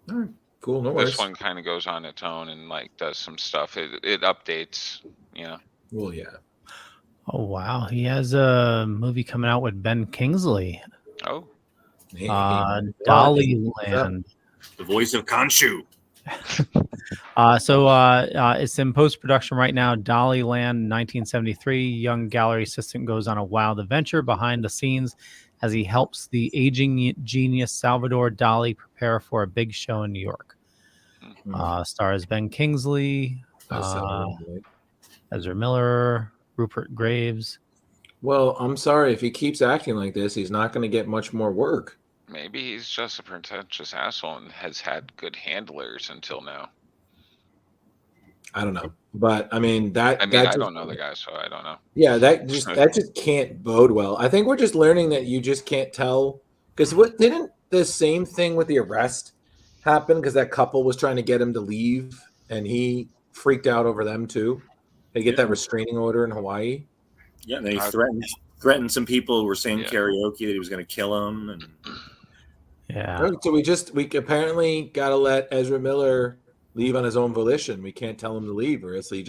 All right. Cool. No worries. This one kind of goes on its own and like does some stuff. It updates, Well, yeah. Oh wow, he has a movie coming out with Ben Kingsley. Oh, Hey, Dollyland. The voice of Khonshu. It's in post-production right now. Dollyland 1973. Young gallery assistant goes on a wild adventure behind the scenes as he helps the aging genius Salvador Dali prepare for a big show in New York. Stars Ben Kingsley, Ezra Miller, Rupert Graves. Well, I'm sorry. If he keeps acting like this, he's not going to get much more work. Maybe he's just a pretentious asshole and has had good handlers until now. I don't know, but I mean I don't know the guy, so I don't know. Yeah, that just can't bode well. I think we're just learning that you just can't tell, because what didn't the same thing with the arrest happen? Because that couple was trying to get him to leave, and he freaked out over them too. They get that restraining order in Hawaii. Yeah, they threatened some people who were saying karaoke that he was going to kill them, and So we apparently got to let Ezra Miller leave on his own volition. We can't tell him to leave, or else he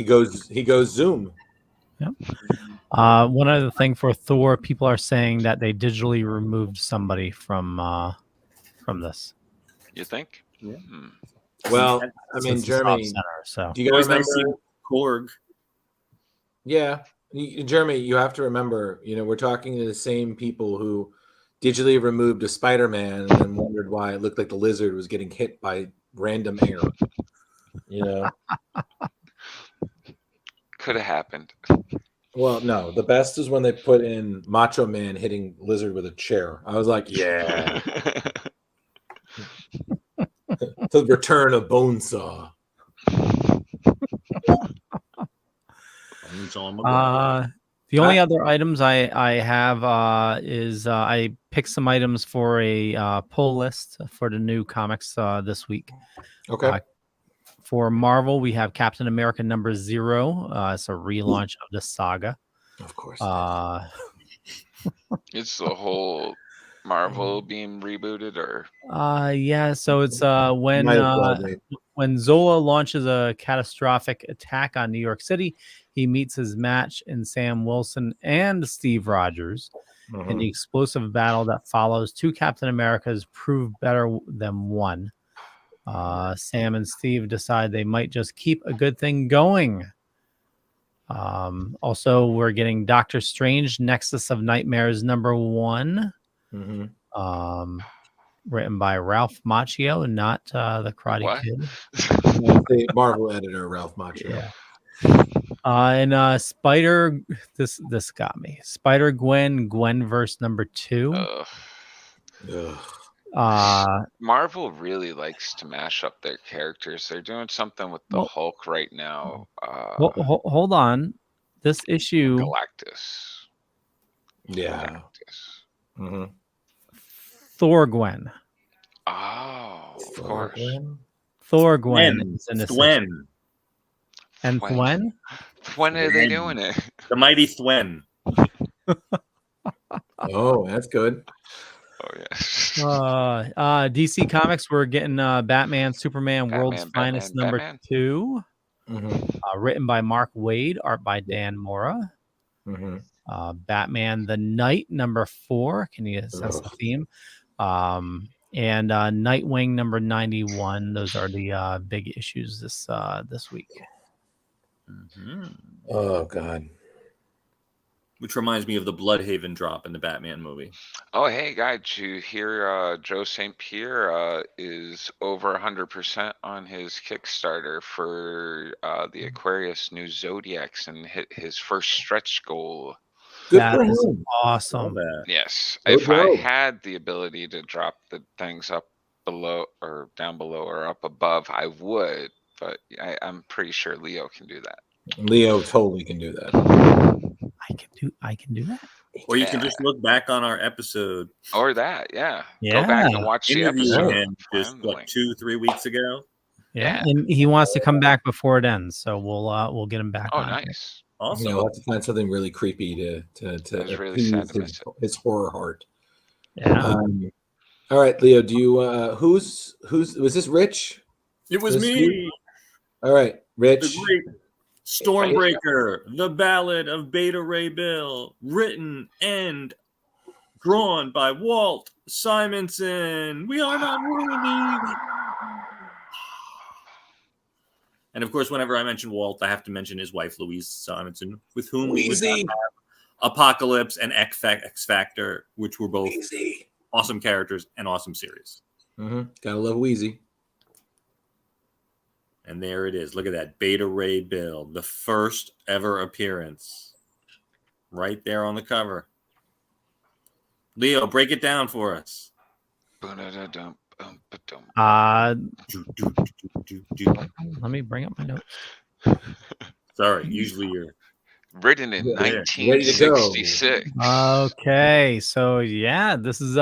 goes Zoom. Yep. One other thing for Thor, people are saying that they digitally removed somebody from this. You think? Yeah. Well, I mean, Jeremy. So do you guys remember Korg? Yeah, Jeremy, you have to remember. We're talking to the same people who digitally removed a Spider-Man and then wondered why it looked like the lizard was getting hit by random air. Could have happened. Well, no. The best is when they put in Macho Man hitting lizard with a chair. I was like, yeah. The return of Bonesaw. The only other items I have is I picked some items for a pull list for the new comics this week. Okay. For Marvel, we have Captain America #0. It's a relaunch of the saga. Of course. It's the whole Marvel being rebooted, or yeah. So it's when Zola launches a catastrophic attack on New York City, he meets his match in Sam Wilson and Steve Rogers. In the explosive battle that follows, two Captain Americas prove better than one. Sam and Steve decide they might just keep a good thing going. Also, we're getting Doctor Strange, Nexus of Nightmares #1. Written by Ralph Macchio, not the Karate Kid. The Marvel editor, Ralph Macchio. Yeah. And Spider, this got me. Spider-Gwen, Gwenverse #2. Marvel really likes to mash up their characters. They're doing something with the Hulk right now. Hold on. This issue, Galactus. Yeah. Thor Gwen. Oh, of course. Thor Gwen is in this. Thwen. And Thwen? When are they doing it? The mighty Thwen. Oh, that's good. Oh yeah. DC Comics, we're getting Batman, Superman, World's Finest #2. Written by Mark Waid, art by Dan Mora. Batman the Knight #4. Can you sense the theme? And Nightwing #91. Those are the big issues this week. Oh God. Which reminds me of the Bloodhaven drop in the Batman movie. Oh, hey, guys, did you hear Joe St. Pierre is over 100% on his Kickstarter for the Aquarius new Zodiacs and hit his first stretch goal. That is awesome. Yes. If I had the ability to drop the things up below or down below or up above, I would, but I'm pretty sure Leo can do that. Leo totally can do that. I can do that. Or you can just look back on our episode. Or that, yeah. Go back and watch the episode. Just like 2-3 weeks ago. Yeah, and he wants to come back before it ends, so we'll get him back. Oh, nice. Also, we'll have to find something really creepy to really sad to his horror heart. Yeah. All right, Leo. Do you who's was this Rich? It was me. All right, Rich. The great Stormbreaker, the Ballad of Beta Ray Bill, written and drawn by Walt Simonson. We are not winning. And of course, whenever I mention Walt, I have to mention his wife, Louise Simonson, with whum we would Wheezy. have Apocalypse and X Factor, which were both Wheezy. awesome characters and awesome series. Gotta love Wheezy. And there it is. Look at that. Beta Ray Bill, the first ever appearance. Right there on the cover. Leo, break it down for us. Let me bring up my notes. Sorry, usually you're Written in Ready to go. 1966. Okay, so yeah, this is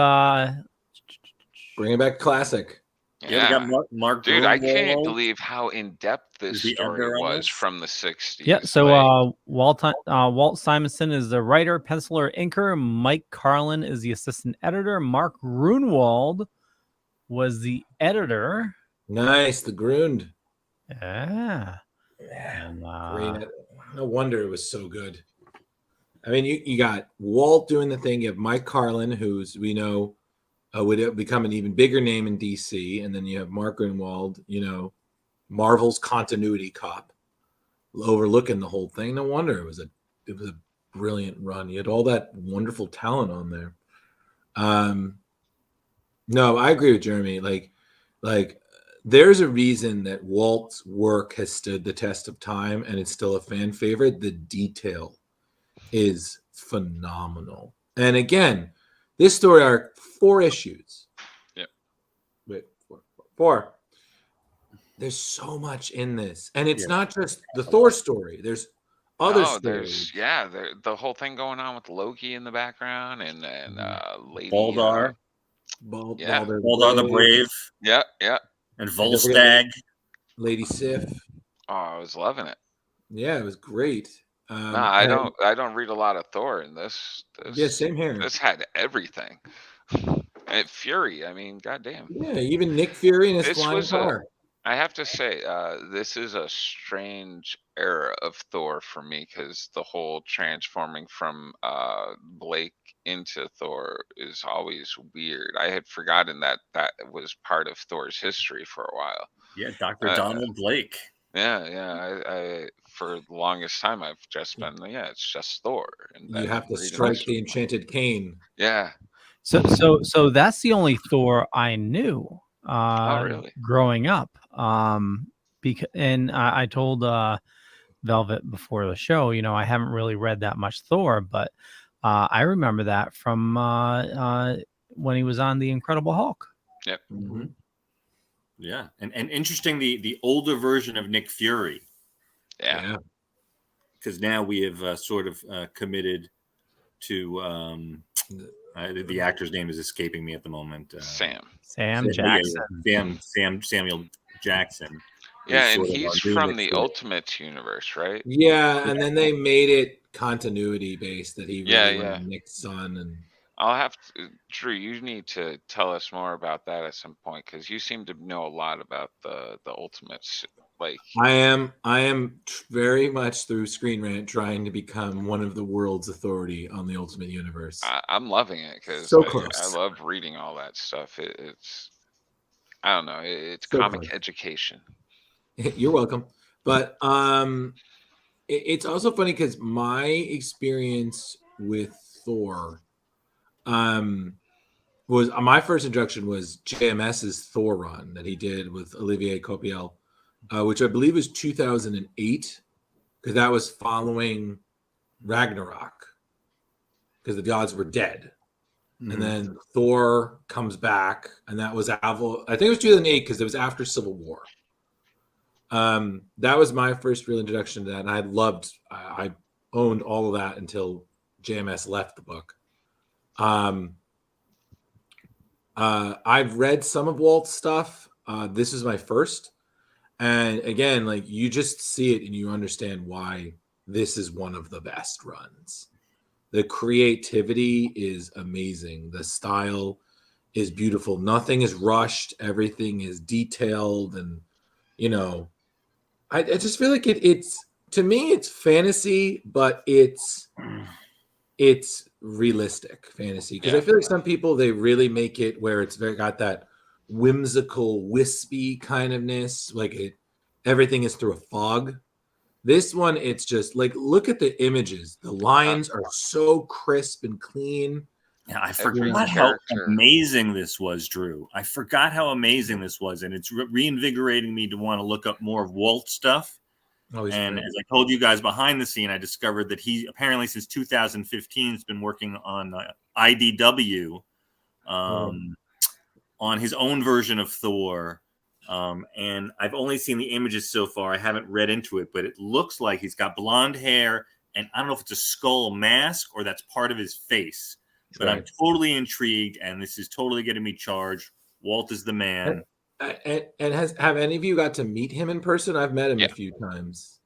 Bringing back classic. Yeah, we got Mark Dude, I Gruenwald. can't believe how in depth this Is the story editor on was this? from the 60s. yeah. So Like, Walt Simonson is the writer, penciler, inker. Mike Carlin is the assistant editor. Mark Gruenwald was the editor. Nice, the Grund. Yeah. Yeah, And, great. No wonder it was so good. I mean, you got Walt doing the thing. You have Mike Carlin, who's we know would become an even bigger name in DC, and then you have Mark Gruenwald, Marvel's continuity cop, overlooking the whole thing. No wonder it was a brilliant run. You had all that wonderful talent on there. No, I agree with Jeremy. Like there's a reason that Walt's work has stood the test of time and it's still a fan favorite. The detail is phenomenal. And again, this story arc, 4 issues. Yep. Wait, 4. There's so much in this. And it's not just the Thor story. There's other stories. The whole thing going on with Loki in the background and Lady Baldar. Baldar the Brave. Yeah. And Volstagg. Lady Sif. Oh, I was loving it. Yeah, it was great. No, I don't read a lot of Thor in this. Yeah, same here. This had everything. And Fury, I mean, goddamn. Yeah, even Nick Fury and his This flying was car. I have to say, this is a strange era of Thor for me because the whole transforming from Blake into Thor is always weird. I had forgotten that was part of Thor's history for a while. Yeah, Dr. Donald Blake. Yeah. I for the longest time I've just been it's just Thor. And You have to strike the enchanted cane. Yeah. So that's the only Thor I knew. Really? Growing up. I told Velvet before the show, I haven't really read that much Thor, but I remember that from when he was on the Incredible Hulk. Yep. Mm-hmm. Yeah, and interesting the older version of Nick Fury. Yeah. Because now we have sort of committed to the actor's name is escaping me at the moment. Sam Jackson. Samuel Jackson. Yeah, and he's from the Ultimate Universe, right? Yeah, and then they made it continuity based that he really was Nick's son. And I'll have to, Drew, you need to tell us more about that at some point because you seem to know a lot about the Ultimates. Like I am very much through Screen Rant trying to become one of the world's authority on the Ultimate Universe. I'm loving it because so close. I love reading all that stuff. It's I don't know. It's so comic close. Education. You're welcome. But it's also funny because my experience with Thor was my first introduction was JMS's Thor run that he did with Olivier Coipel, which I believe was 2008, because that was following Ragnarok, because the gods were dead. Mm-hmm. And then Thor comes back, and that was I think it was 2008 because it was after Civil War. That was my first real introduction to that, and I owned all of that until JMS left the book. I've read some of Walt's stuff. This is my first, and again, like, you just see it and you understand why this is one of the best runs. The creativity is amazing. The style is beautiful. Nothing is rushed. Everything is detailed, and I just feel like it's to me it's fantasy, but it's realistic fantasy, because I feel like some people, they really make it where it's got that whimsical, wispy kind of ness, like everything is through a fog. This one, it's just like, look at the images. The lines are so crisp and clean. Yeah, I Every forgot how character. amazing this was, Drew. I forgot how amazing this was, and it's reinvigorating me to want to look up more of Walt stuff. Oh, he's And great. as I told you guys behind the scene, I discovered that he apparently since 2015 has been working on IDW on his own version of Thor. And I've only seen the images so far. I haven't read into it, but it looks like he's got blonde hair, and I don't know if it's a skull mask or that's part of his face. But I'm totally intrigued, and this is totally getting me charged. Walt is the man. And have any of you got to meet him in person? I've met him a few times.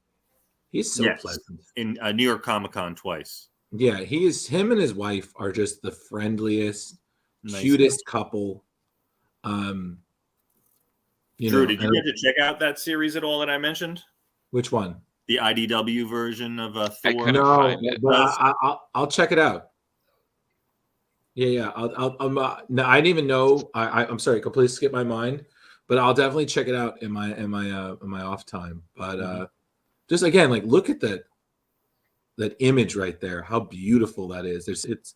He's so pleasant. In New York Comic Con twice. Yeah, him and his wife are just the friendliest, cutest couple. Drew, did you get to check out that series at all that I mentioned? Which one? The IDW version of Thor. No, but I'll check it out. Yeah. No, I didn't even know. I'm sorry, completely skipped my mind. But I'll definitely check it out in my off time. But just again, like, look at that image right there. How beautiful that is. It's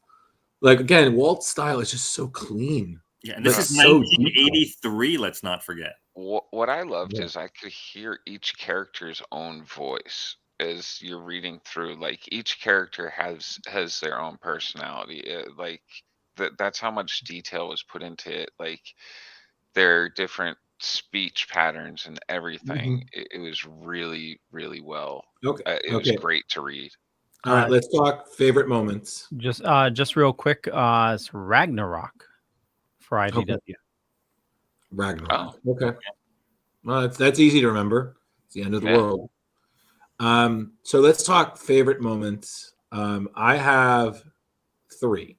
like, again, Walt's style is just so clean. Yeah, and this is 1983. Let's not forget. What I loved is I could hear each character's own voice as you're reading through. Like, each character has their own personality. That's how much detail was put into it. Like, their different speech patterns and everything. It was really, really well. It was great to read. All right, let's talk favorite moments. Just real quick, it's Ragnarok for IDW. Okay. Ragnarok. Okay. Well, that's easy to remember. It's the end of the world. So let's talk favorite moments. I have 3.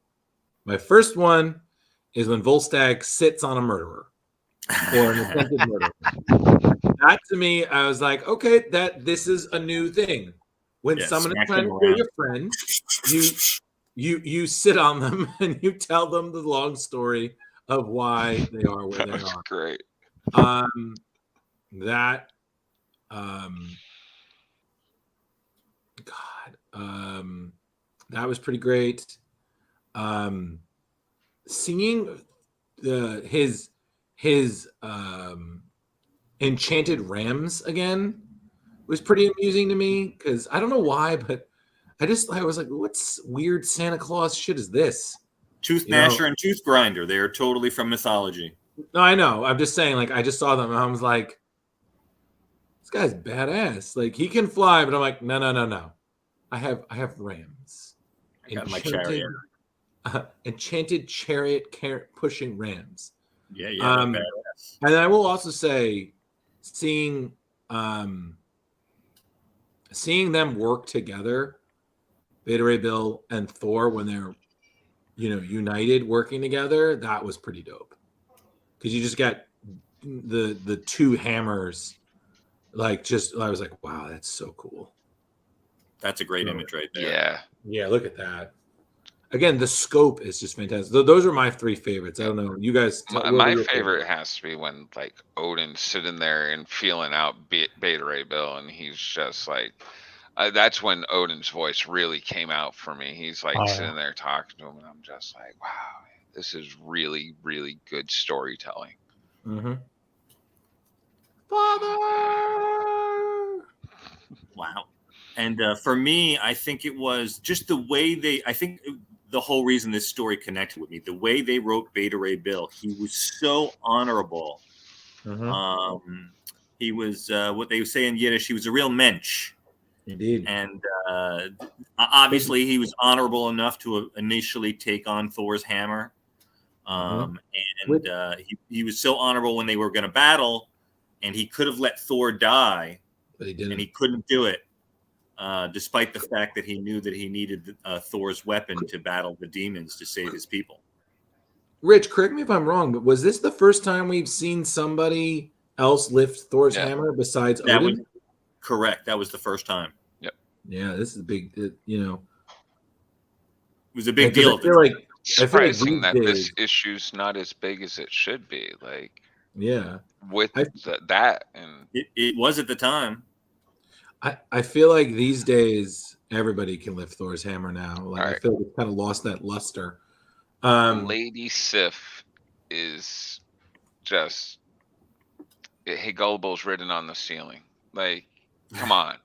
My first one is when Volstagg sits on a murderer or an attempted murderer. That, to me, I was like, okay, this is a new thing. When someone is trying to kill your friend, you sit on them and you tell them the long story of why they are where they are. That's great. That was pretty great. Seeing his enchanted rams again was pretty amusing to me, because I don't know why, but I was like, what's weird Santa Claus shit is this? Tooth Gnasher and Tooth Grinder. They are totally from mythology. No, I know. I'm just saying, like, I just saw them and I was like, this guy's badass. Like, he can fly, but I'm like, no. I have rams. I got my chariot. Enchanted chariot pushing rams. Yeah, badass. And I will also say, seeing them work together, Beta Ray Bill and Thor, when they're united working together, that was pretty dope. Because you just got the 2 hammers, I was like, wow, that's so cool. That's a great image right there. Yeah, look at that. Again, the scope is just fantastic. Those are my 3 favorites. I don't know, you guys. My favorite has to be when, like, Odin's sitting there and feeling out Beta Ray Bill, and he's just like, that's when Odin's voice really came out for me. He's like sitting there talking to him, and I'm just like, wow, this is really, really good storytelling. Father. Wow. And for me, I think it was just the way the whole reason this story connected with me, the way they wrote Beta Ray Bill, he was so honorable. He was what they say in Yiddish, he was a real mensch. Indeed. And obviously he was honorable enough to initially take on Thor's hammer. And he was so honorable when they were going to battle, and he could have let Thor die, but he didn't. And he couldn't do it. Despite the fact that he knew that he needed Thor's weapon to battle the demons to save his people. Rich, correct me if I'm wrong, but was this the first time we've seen somebody else lift Thor's hammer besides Odin? Correct. That was the first time. Yep. Yeah, this is a big, It was a big deal. I feel like surprising that this issue's not as big as it should be. Like, Yeah. with I- that. And It was at the time. I feel like these days everybody can lift Thor's hammer now. Like All I right. feel like it's kind of lost that luster. Lady Sif is just hey, Gullible's written on the ceiling. Like, come on.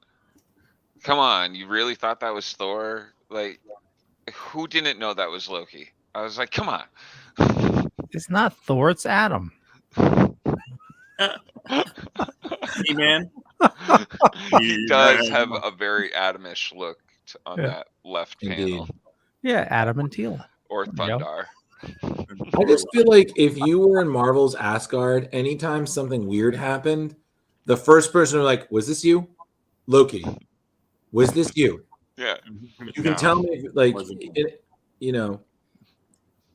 Come on. You really thought that was Thor? Like, who didn't know that was Loki? I was like, come on. It's not Thor, it's Adam. Hey, man. He does have a very Adamish look on Yeah. that left Indeed. panel. Yeah, Adam and Teal. Or There you go. Thundar. I just feel like if you were in Marvel's Asgard, anytime something weird happened, the first person like, was this you? Loki. Was this you? Yeah. You can tell me, like, Wasn't. you know.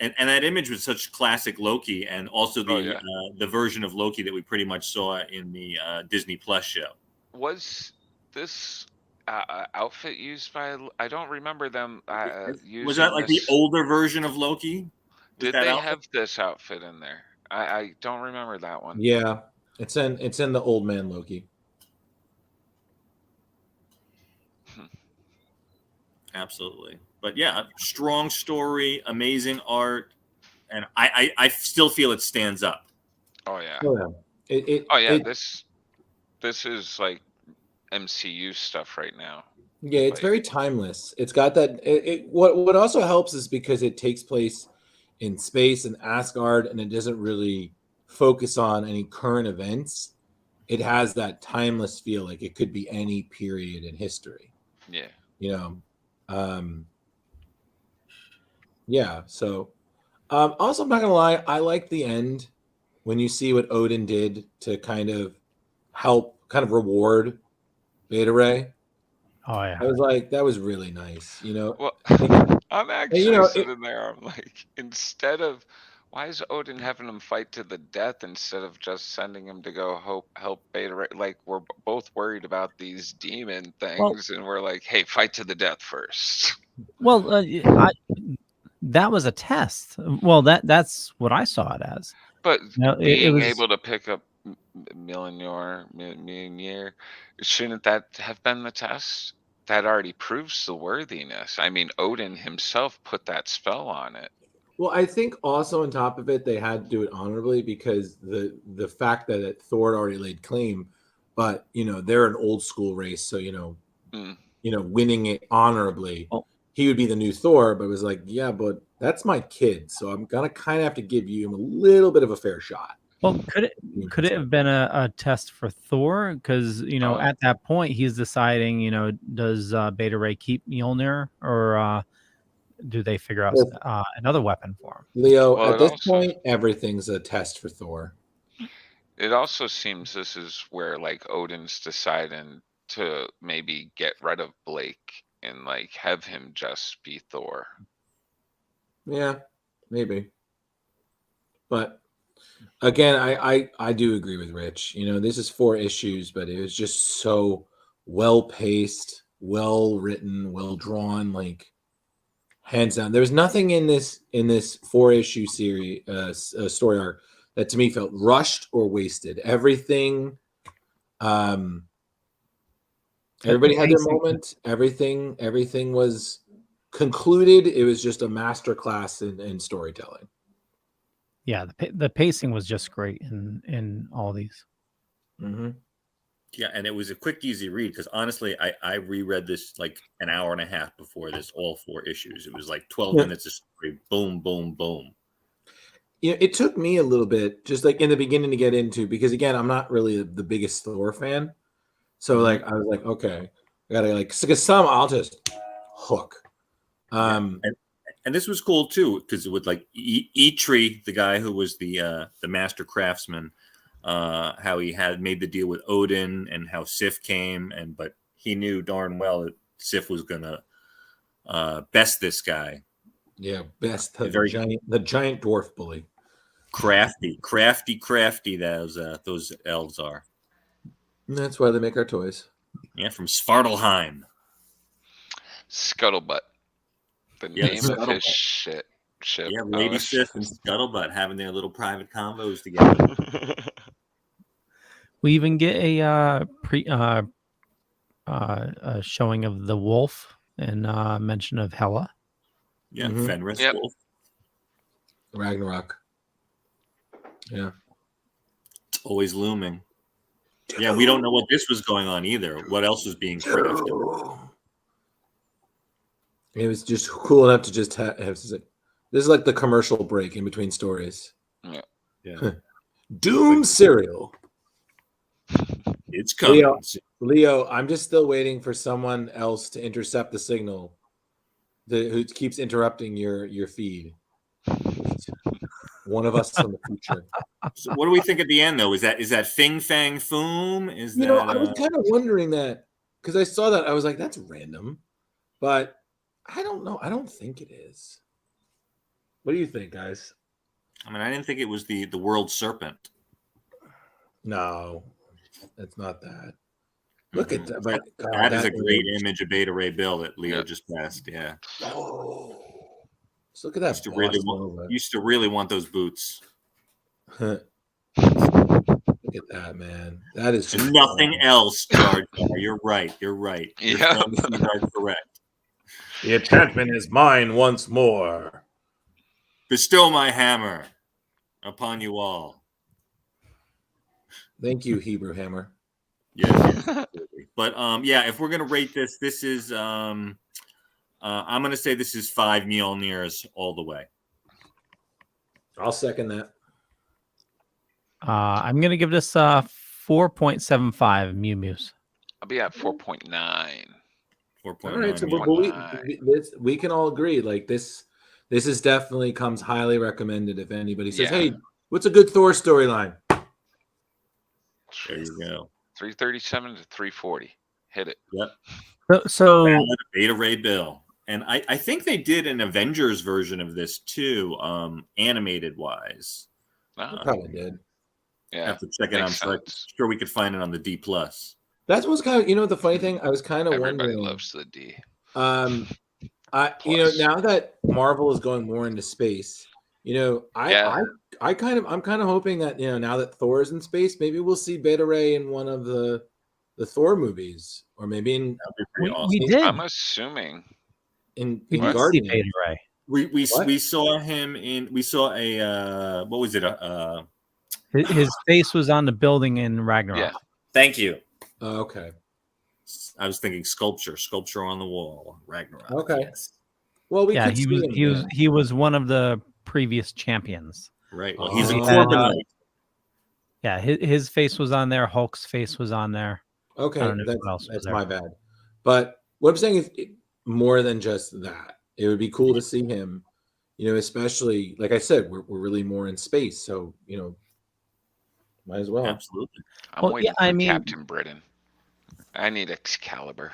And that image was such classic Loki, and also the version of Loki that we pretty much saw in the Disney Plus show. Was this outfit used by? I don't remember them using. Was that like this. the older version of Loki? Did that they outfit? have this outfit in there? I don't remember that one. Yeah, it's in the Old Man Loki. Absolutely. But yeah, strong story, amazing art, and I still feel it stands up. Oh yeah. Oh yeah. Oh yeah. It, This is like MCU stuff right now. yeah, it's Like, very timeless. It's got that. What also helps is because it takes place in space and Asgard, and it doesn't really focus on any current events. It has that timeless feel, like it could be any period in history. yeah. You know. Yeah. So, also, I'm not gonna lie. I like the end when you see what Odin did to kind of help, kind of reward Beta Ray. Oh yeah. I was like, that was really nice. You know. Well, Like, I'm actually you know, sitting there. I'm like, instead of, why is Odin having him fight to the death instead of just sending him to go help Beta Ray? Like, we're both worried about these demon things, and we're like, hey, fight to the death first. Well, that was a test. Well, that's what I saw it as. But No, it being was- able to pick up Mjolnir, shouldn't that have been the test? That already proves the worthiness. I mean, Odin himself put that spell on it. well, I think also on top of it, they had to do it honorably because the fact that Thor had already laid claim, but you know they're an old school race, so you know, winning it honorably, he would be the new Thor. But it was like, yeah, but that's my kid, so I'm gonna kind of have to give you a little bit of a fair shot. Well, could it have been a test for Thor? Because at that point he's deciding, does Beta Ray keep Mjolnir or do they figure out another weapon for him? Leo, Well, at this point, everything's a test for Thor. It also seems this is where like Odin's deciding to maybe get rid of Blake and like have him just be Thor. Yeah, maybe. But again, I do agree with Rich. This is 4 issues, but it was just so well paced, well written, well drawn, like hands down. There was nothing in this 4-issue series story arc that to me felt rushed or wasted. Everything everybody had their moment. Everything was concluded. It was just a masterclass in storytelling. Yeah, the pacing was just great in all these. Mm-hmm. Yeah, and it was a quick, easy read because honestly, I reread this like an hour and a half before this, all 4 issues. It was like 12 minutes of story, boom, boom, boom. It took me a little bit, just like in the beginning, to get into, because again, I'm not really the biggest Thor fan. So like I was like, okay, I gotta because some I'll just hook. And this was cool too, because with like Eitri, the guy who was the master craftsman, how he had made the deal with Odin and how Sif came, but he knew darn well that Sif was gonna best this guy. Yeah, best the giant dwarf bully. Crafty. Those elves are. And that's why they make our toys. Yeah, from Svartalheim. Scuttlebutt. The name of his shit. ship. Yeah, I Lady was- Sif and Scuttlebutt having their little private convos together. We even get a a showing of the wolf and mention of Hela. Yeah, Mhm. Fenris Yep. Wolf. Ragnarok. Yeah. It's always looming. Yeah, we don't know what this was going on either. What else was being crafted? It was just cool enough to just have this is like the commercial break in between stories. Yeah, Doom cereal. it's coming. Leo, I'm just still waiting for someone else to intercept the signal who keeps interrupting your feed. One of us in the future. So what do we think at the end, though? Is that Fing Fang Foom? Is You that know, I was kind of wondering that because I saw that. I was like, that's random. But I don't know. I don't think it is. What do you think, guys? I mean, I didn't think it was the world serpent. No, it's not that. Look at that. But, That is a great image of Beta Ray Bill that Leo Yep. just passed. Yeah. Oh, just look at that. Used to really want those boots. Look at that, man. That is just Nothing else, Jar Jar. You're right. You're right. Your Yeah. fantasies are correct. The enchantment is mine once more. Bestow my hammer upon you all. Thank you, Hebrew Hammer. Yes, absolutely. But yeah, if we're gonna rate this, this is I'm gonna say this is 5 Mjolnirs all the way. I'll second that. I'm gonna give this 4.75 Mew Mews. I'll be at 4.9. 4.9. All right, so Mjolnir. we can all agree. Like this is definitely comes highly recommended. If anybody says, Yeah. "Hey, what's a good Thor storyline?" There you go. 337 to 340. Hit it. Yep. So Beta Ray Bill. And I think they did an Avengers version of this too, animated wise. Uh-huh. Probably did. I Yeah. have to check it out. Makes I'm sense. sure we could find it on the D+. That was kind of the funny thing. I was kind of Everybody wondering. loves the D. Now Plus. that Marvel is going more into space, I'm kind of hoping that now that Thor is in space, maybe we'll see Beta Ray in one of the Thor movies, or maybe in That'd be pretty awesome. we did. I'm assuming. in We did see Guardians. Beta Ray. We What? saw him in. We saw a what was it? His face was on the building in Ragnarok. Yeah. Thank you. Okay. I was thinking sculpture on the wall. Ragnarok. Okay. Yes. Well, we Yeah, could he see was him he was again. he was one of the previous champions. Right. Well, he's a Oh. Corbinite. Yeah, his face was on there. Hulk's face was on there. Okay, I don't know what else was that's there. my bad. But what I'm saying is more than just that. It would be cool to see him, especially like I said, we're really more in space, so might as well. Absolutely. I'm Well, waiting yeah, I for mean- Captain Britain. I need Excalibur.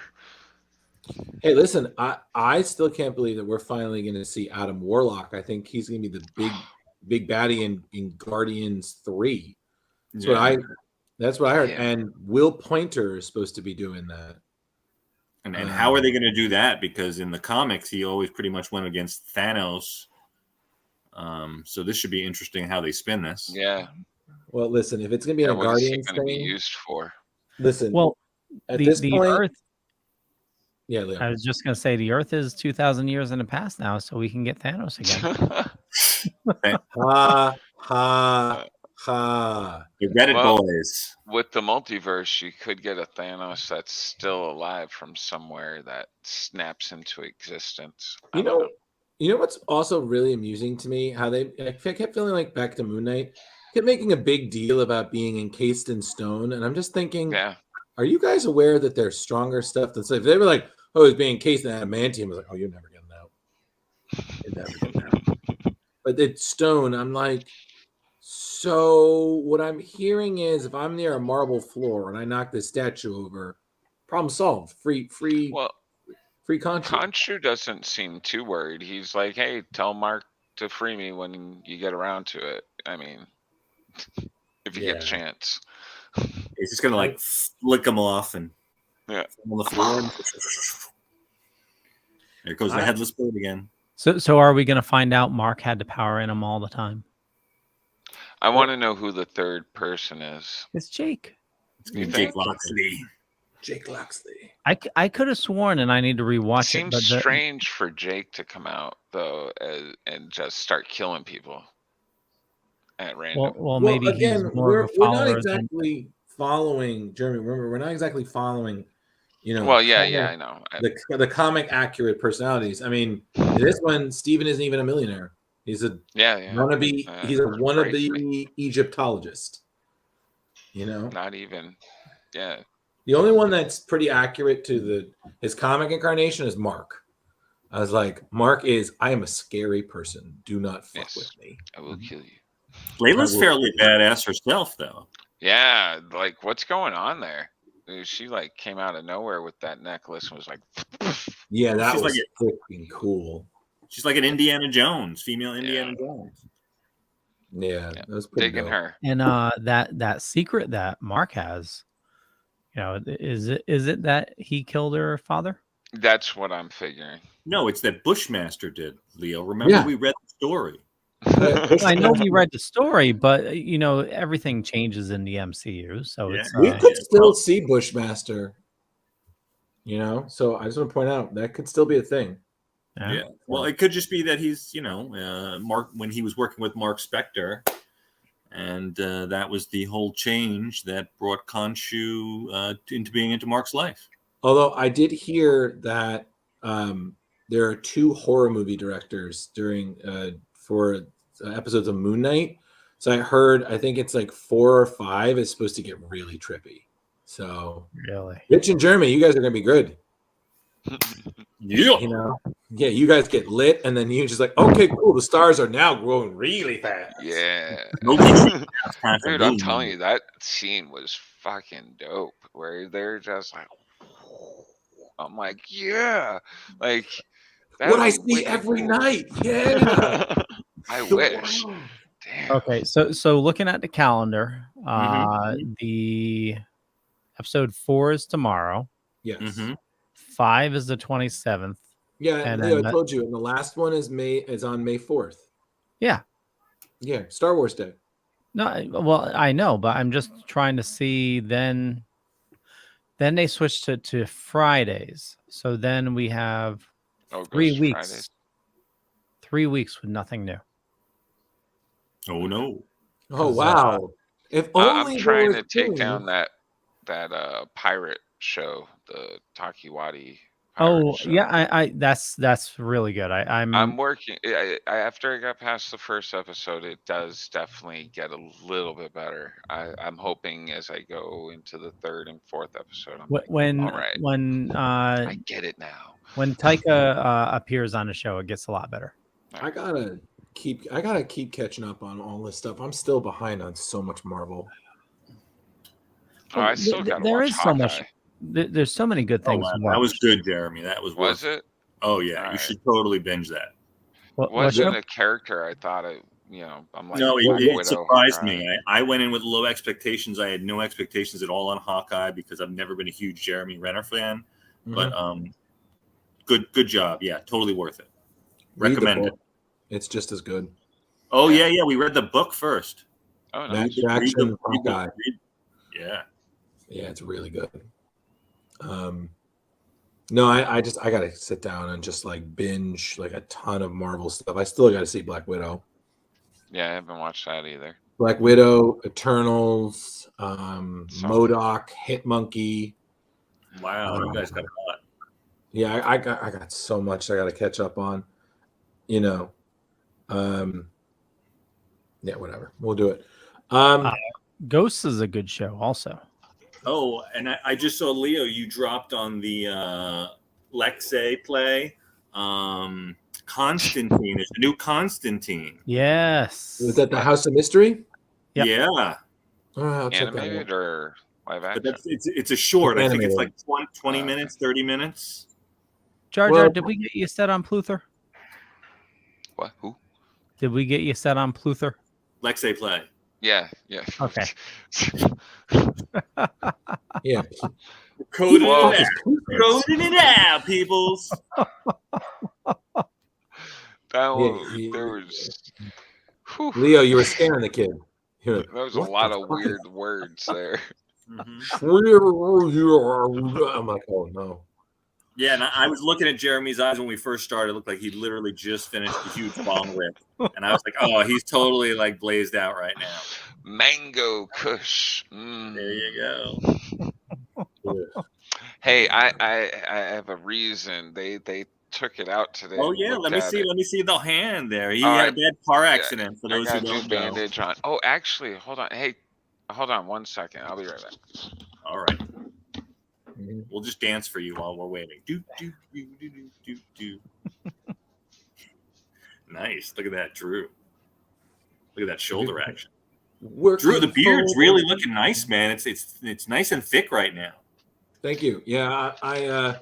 Hey, listen, I still can't believe that we're finally going to see Adam Warlock. I think he's going to be the big baddie in Guardians 3. That's what I heard. Yeah. And Will Pointer is supposed to be doing that. And how are they going to do that? Because in the comics, he always pretty much went against Thanos. So this should be interesting how they spin this. Yeah. Well, listen, if it's going to be a What is he Guardians going to be thing, used for? listen. Well, at the this point, Earth. yeah, Leo. I was just gonna say the Earth is 2,000 years in the past now, so we can get Thanos again. Ha ha ha. The Reddit Well- boys. With the multiverse, you could get a Thanos that's still alive from somewhere that snaps into existence. I You don't know what's also really amusing to me? How I kept feeling like back to Moon Knight, kept making a big deal about being encased in stone, and I'm just thinking, Yeah. are you guys aware that there's stronger stuff than if they were like, oh, it's being encased in adamantium, I was like, oh, you're never getting out. You're never getting out. But it's stone. I'm like, so what I'm hearing is if I'm near a marble floor and I knock this statue over, problem solved. Free Well, Khonshu. Khonshu doesn't seem too worried. He's like, hey, tell Mark to free me when you get around to it. I mean, if you get a Yeah. chance. He's just going to like flick them off and Yeah. on the floor. There goes the headless bird again. So are we going to find out Mark had the power in him all the time? I want to know who the third person is. It's Jake. It's gonna You be Jake think? Loxley. Jake Loxley. I could have sworn, and I need to rewatch it. Seems But strange for Jake to come out though and just start killing people at random. well, maybe again, he's more of a we're not follower exactly following Jeremy. Remember, we're not exactly following, Well, yeah, I know. the comic accurate personalities. I mean, this one, Steven isn't even a millionaire. He's a Yeah. wannabe. He's a that's wannabe crazy. Egyptologist. Not even. Yeah. The only one that's pretty accurate to his comic incarnation is Mark. I was like, I am a scary person. Do not fuck Yes. with me. I will kill you. Layla's fairly badass herself, though. Yeah, like what's going on there? She like came out of nowhere with that necklace and was like, Yeah, that She's was like freaking cool. She's like an Indiana Jones, female Indiana Jones. Yeah, that was pretty digging dope. her. and that secret that Mark has, is it that he killed her father? That's what I'm figuring. No, it's that Bushmaster did, Leo. Remember, we read the story. I know we read the story, but everything changes in the MCU, so Yeah. it's We could still see Bushmaster. So I just want to point out that could still be a thing. Yeah. Well, it could just be that he's, Mark, when he was working with Mark Spector, and that was the whole change that brought Khonshu into being into Mark's life. Although I did hear that there are 2 horror movie directors for episodes of Moon Knight. So I think it's like 4 or 5 is supposed to get really trippy. So really, Rich and Jeremy, you guys are gonna be good. Yeah. Yeah, you guys get lit, and then you just like, okay, cool. The stars are now growing really fast. Yeah. Dude, Dude, I'm telling you, that scene was fucking dope. Where they're just like, I'm like, yeah, like that What would I be see wicked every cool. night. Yeah. I wish. Damn. okay. So looking at the calendar, Mhm. the episode 4 is tomorrow. Yes. Mm-hmm. 5 is the 27th. Yeah, And Leo, then I told you, and the last one is on May 4th. Yeah. Yeah, Star Wars Day. No, well, I know, but I'm just trying to see. Then they switched it to Fridays, so then we have Oh, it 3 goes weeks. Fridays. 3 weeks with nothing new. Oh no. Oh wow! If only I'm there trying was to take things. down that pirate show, the Takiwati. Oh show. yeah, I that's really good. I'm working. After I got past the first episode, it does definitely get a little bit better. I'm hoping as I go into the 3rd and 4th episode. I'm like, when all right, when I get it now. when Taika appears on the show, it gets a lot better. I gotta keep catching up on all this stuff. I'm still behind on so much Marvel. Oh, I still got to There watch is so much. Hawkeye. There's so many good things. Oh, to wow. That was watch. good, Jeremy. That was Was worth it? Oh yeah, All you right. should totally binge that. What Wasn't show? a character I thought I'm like, No, Black it Widow, surprised Hawkeye. me. I went in with low expectations. I had no expectations at all on Hawkeye because I've never been a huge Jeremy Renner fan. But good job. Yeah, totally worth it. Read the Recommend it. book. It's just as good. Oh yeah, we read the book first. Oh, Matt nice. Jackson, Hawkeye. Yeah. Yeah, it's really good. No, I gotta sit down and just like binge like a ton of Marvel stuff. I still gotta see Black Widow. Yeah, I haven't watched that either. Black Widow, Eternals, MODOK, Hitmonkey. Wow, you guys got a lot. Yeah, I got so much I gotta catch up on. Yeah, whatever. We'll do it. Ghosts is a good show, also. Oh, and I just saw Leo. You dropped on the Lexay play. Constantine. There's a new Constantine. Yes. Was that the House of Mystery? Yep. Yeah, I'll check that Animated out. or live but action? it's a short. I think it's Animated. like 20 minutes, 30 minutes. Jar Jar, Well- did we get you set on Pluther? What? Who? Did we get you set on Pluther? Lexay play. Yeah. Okay. Yeah. Coding Whoa. it out. Coding it out, peoples. That Yeah, one, there was. Whew, Leo, you were scaring the kid. You're like, that was a what lot the of fuck is- weird words there. I'm like, oh no. Yeah, and I was looking at Jeremy's eyes when we first started. It looked like he literally just finished a huge bong rip. And I was like, oh, he's totally like blazed out right now. Mango Kush. There you go. Hey, I have a reason. They took it out today. Oh and yeah, looked let me at see. it. Let me see the hand there. He All had right. a bad car Yeah, accident. For I those who got new don't know. bandage on. Oh, actually, hold on. Hey, hold on 1 second. I'll be right back. All right. We'll just dance for you while we're waiting. Do do do do do do do. Nice. Look at that, Drew. Look at that shoulder action. Drew, the beard's really looking nice, man. It's nice and thick right now. Thank you. Yeah, I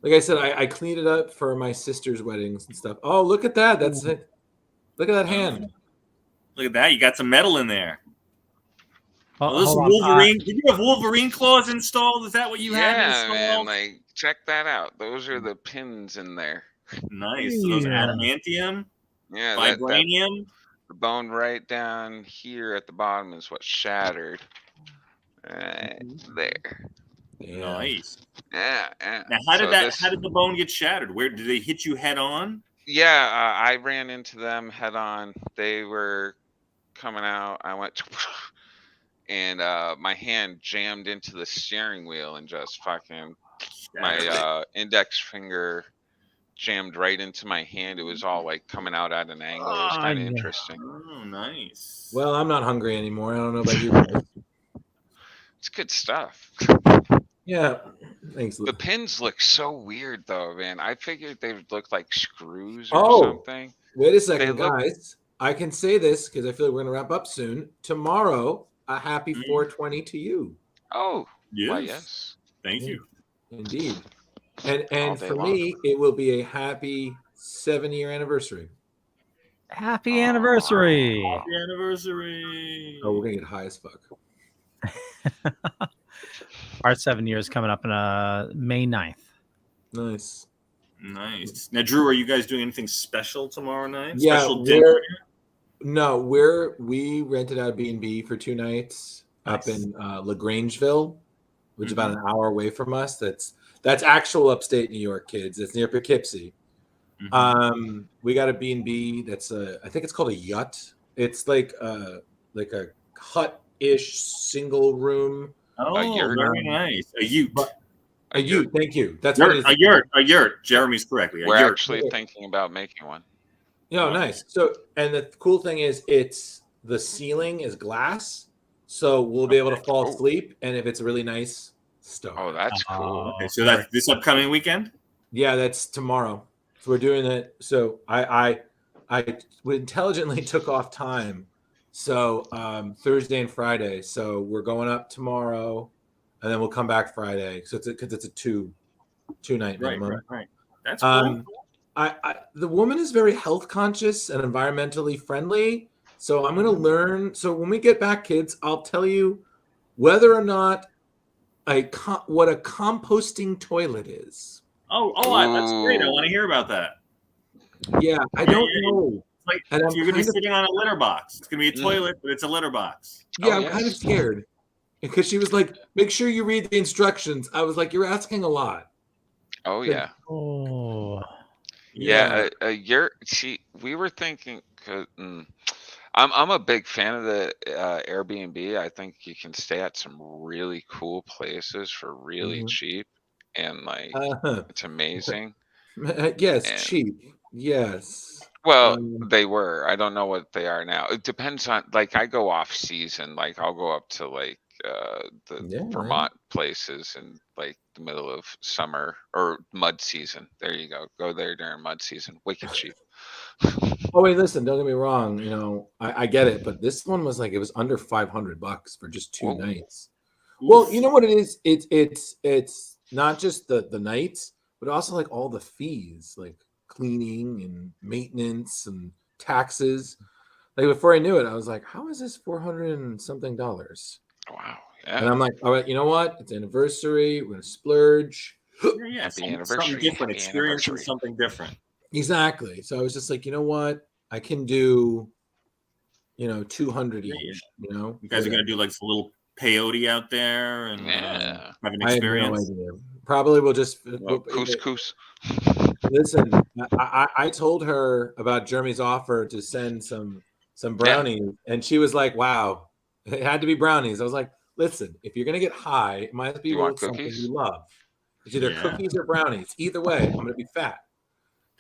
like I said, I cleaned it up for my sister's weddings and stuff. Oh, look at that. That's it. Look at that hand. Look at that. You got some metal in there. Oh, this is hold on. Wolverine. Did you have Wolverine claws installed? Is that what you had Yeah, man. installed? Like, check that out. Those are the pins in there. Nice. So those Yeah. adamantium, Yeah, vibranium. the bone right down here at the bottom is what shattered. Right there. Yeah. Nice. Yeah. Now, how did So how did the bone get shattered? Where did they hit you head on? Yeah, I ran into them head on. They were coming out. I went and my hand jammed into the steering wheel and just fucking my index finger jammed right into my hand. It was all like coming out at an angle. It was kind of yeah. interesting. Oh, nice. Well, I'm not hungry anymore. I don't know about you guys. It's good stuff. Yeah. Thanks. The pins look so weird though, man. I figured they would look like screws or Oh, something. wait a second, look- guys. I can say this because I feel like we're gonna wrap up soon. Tomorrow, a happy 420 to you. Oh, Yes. why, yes. Thank you. Indeed. All And day for long. me, it will be a happy 7-year anniversary. Happy anniversary. Happy anniversary. Oh, we're gonna get high as fuck. Our 7 years coming up in May 9th. Nice. Nice. Now, Drew, are you guys doing anything special tomorrow night? Yeah, Special dinner? we rented out a B&B for 2 nights up in LaGrangeville, which is about an hour away from us. That's actual upstate New York, kids. It's near Poughkeepsie. We got a B&B that's I think it's called a yurt. It's like a hut-ish single room. Oh, yurt. very nice. A ute. A yurt. Thank you. That's what it is. A yurt. A yurt. Jeremy's correctly. A We're yurt. actually thinking about making one. Oh, nice. So, and the cool thing is, the ceiling is glass, so we'll be able to fall asleep. And if it's a really nice stone. Oh, that's cool. Okay, so that's this upcoming weekend? Yeah, that's tomorrow. So we're doing that. So I intelligently took off time. So Thursday and Friday. So we're going up tomorrow, and then we'll come back Friday. So it's a two night minimum. Right. That's cool. The woman is very health conscious and environmentally friendly. So I'm going to learn. So when we get back, kids, I'll tell you whether or not what a composting toilet is. Oh, that's great. I want to hear about that. Yeah, I don't know. Like, And you're going to be sitting on a litter box. It's going to be a toilet, but it's a litter box. Yeah, I'm kind of scared because she was like, "Make sure you read the instructions." I was like, "You're asking a lot." Oh yeah. Oh. Yeah, we were thinking. I'm a big fan of the Airbnb. I think you can stay at some really cool places for really cheap, and like it's amazing. Yes, cheap. Yes. Well, they were. I don't know what they are now. It depends on, like, I go off season. Like, I'll go up to like the Vermont places in like the middle of summer or mud season. There you go. Go there during mud season. Wicked cheap. Oh wait, listen. Don't get me wrong. You know, I get it, but this one was like it was under $500 for just 2 nights. Well, you know what it is? It's not just the nights, but also like all the fees, like cleaning and maintenance and taxes. Like before I knew it, I was like, "How is this $400 and something?" Wow. Yeah. And I'm like, "All right, you know what? It's anniversary. We're gonna splurge." Yeah. Happy Something anniversary. different. Happy Experiencing anniversary. something different. Exactly. So I was just like, you know what? I can do, 200 Yeah. each. You guys are gonna do like a little peyote out there and Yeah. have an I have no experience. idea. Probably we'll just Couscous. listen. I told her about Jeremy's offer to send some brownies, and she was like, "Wow, it had to be brownies." I was like, "Listen, if you're gonna get high, it might be You want with something cookies? you love. It's either Yeah. cookies or brownies. Either way, I'm gonna be fat."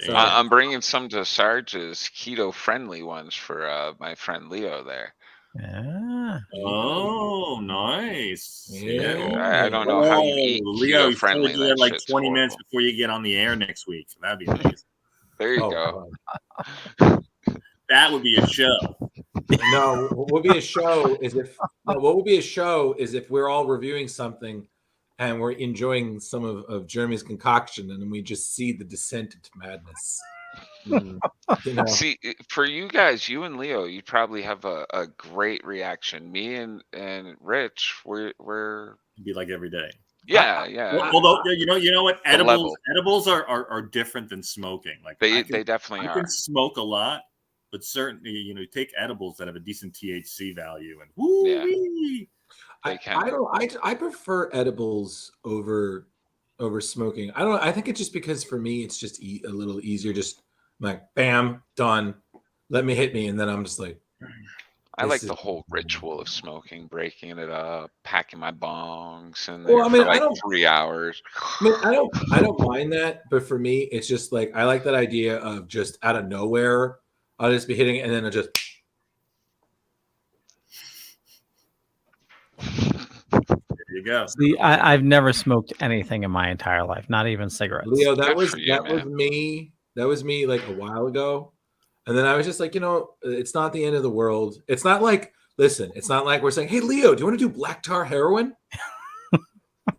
So Damn. I'm bringing some to Sarge's keto-friendly ones for my friend Leo there. Yeah. Oh, nice. Yeah. I don't know how you eat Leo, you probably keto-friendly. do that That like shit's 20 minutes horrible. before you get on the air next week. That'd be amazing. There you Oh, go. God. That would be a show. No, what would be a show is if we're all reviewing something and we're enjoying some of Jeremy's concoction and then we just see the descent into madness. See, for you guys, you and Leo, you probably have a great reaction. Me and Rich, we're It'd be like every day. yeah. Although you know what, The level. edibles are different than smoking. Like They definitely I are. can smoke a lot, but certainly take edibles that have a decent THC value and woo wee. They can. I prefer edibles over smoking. I think it's just because for me it's just a little easier. Just like bam, done. Let me hit me, and then I'm just like. I like the whole ritual of smoking, breaking it up, packing my bongs in there for like 3 hours. I don't mind that, but for me, it's just like I like that idea of just out of nowhere, I'll just be hitting it, and then I'll just. There you go. See, I've never smoked anything in my entire life, not even cigarettes. Leo, that was me. That was me like a while ago. And then I was just like, it's not the end of the world. It's not like, listen, it's not like we're saying, hey, Leo, do you want to do black tar heroin?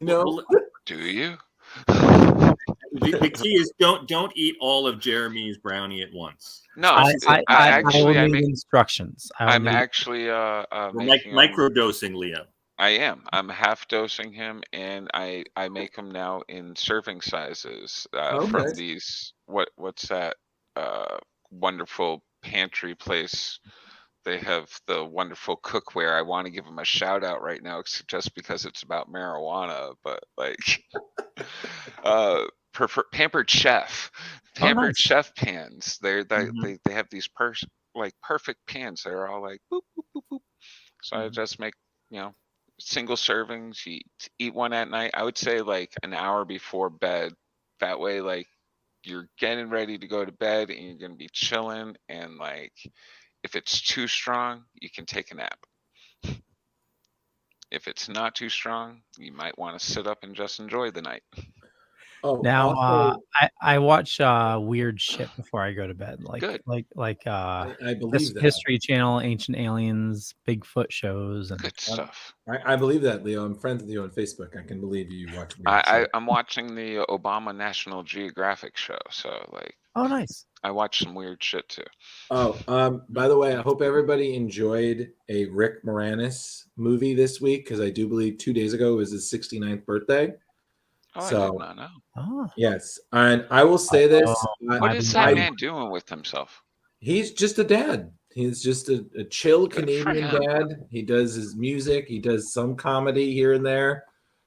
Do you? The key is don't eat all of Jeremy's brownie at once. No, I make instructions. I'm actually microdosing Leo. I am. I'm half dosing him, and I make them now in serving sizes from these. What's that? Wonderful pantry place. They have the wonderful cookware. I want to give them a shout out right now just because it's about marijuana, but like Pampered Chef Chef pans. They have these perfect pans. They're all like boop boop boop boop. So I just make single servings. You eat one at night. I would say like an hour before bed. That way, like you're getting ready to go to bed and you're gonna be chilling, and like if it's too strong, you can take a nap. If it's not too strong, you might want to sit up and just enjoy the night. Oh, now also, I watch weird shit before I go to bed, like I believe that. History Channel, Ancient Aliens, Bigfoot shows, and good stuff. I believe that, Leo. I'm friends with you on Facebook. I can believe you watch weird shit. I'm watching the Obama National Geographic show, so like. Oh, nice. I watch some weird shit too. Oh, by the way, I hope everybody enjoyed a Rick Moranis movie this week, because I do believe 2 days ago was his 69th birthday. Oh, so, I did not know. Oh. Yes, and I will say this. What is that man doing with himself? He's just a dad. He's just a chill Canadian dad. He does his music. He does some comedy here and there.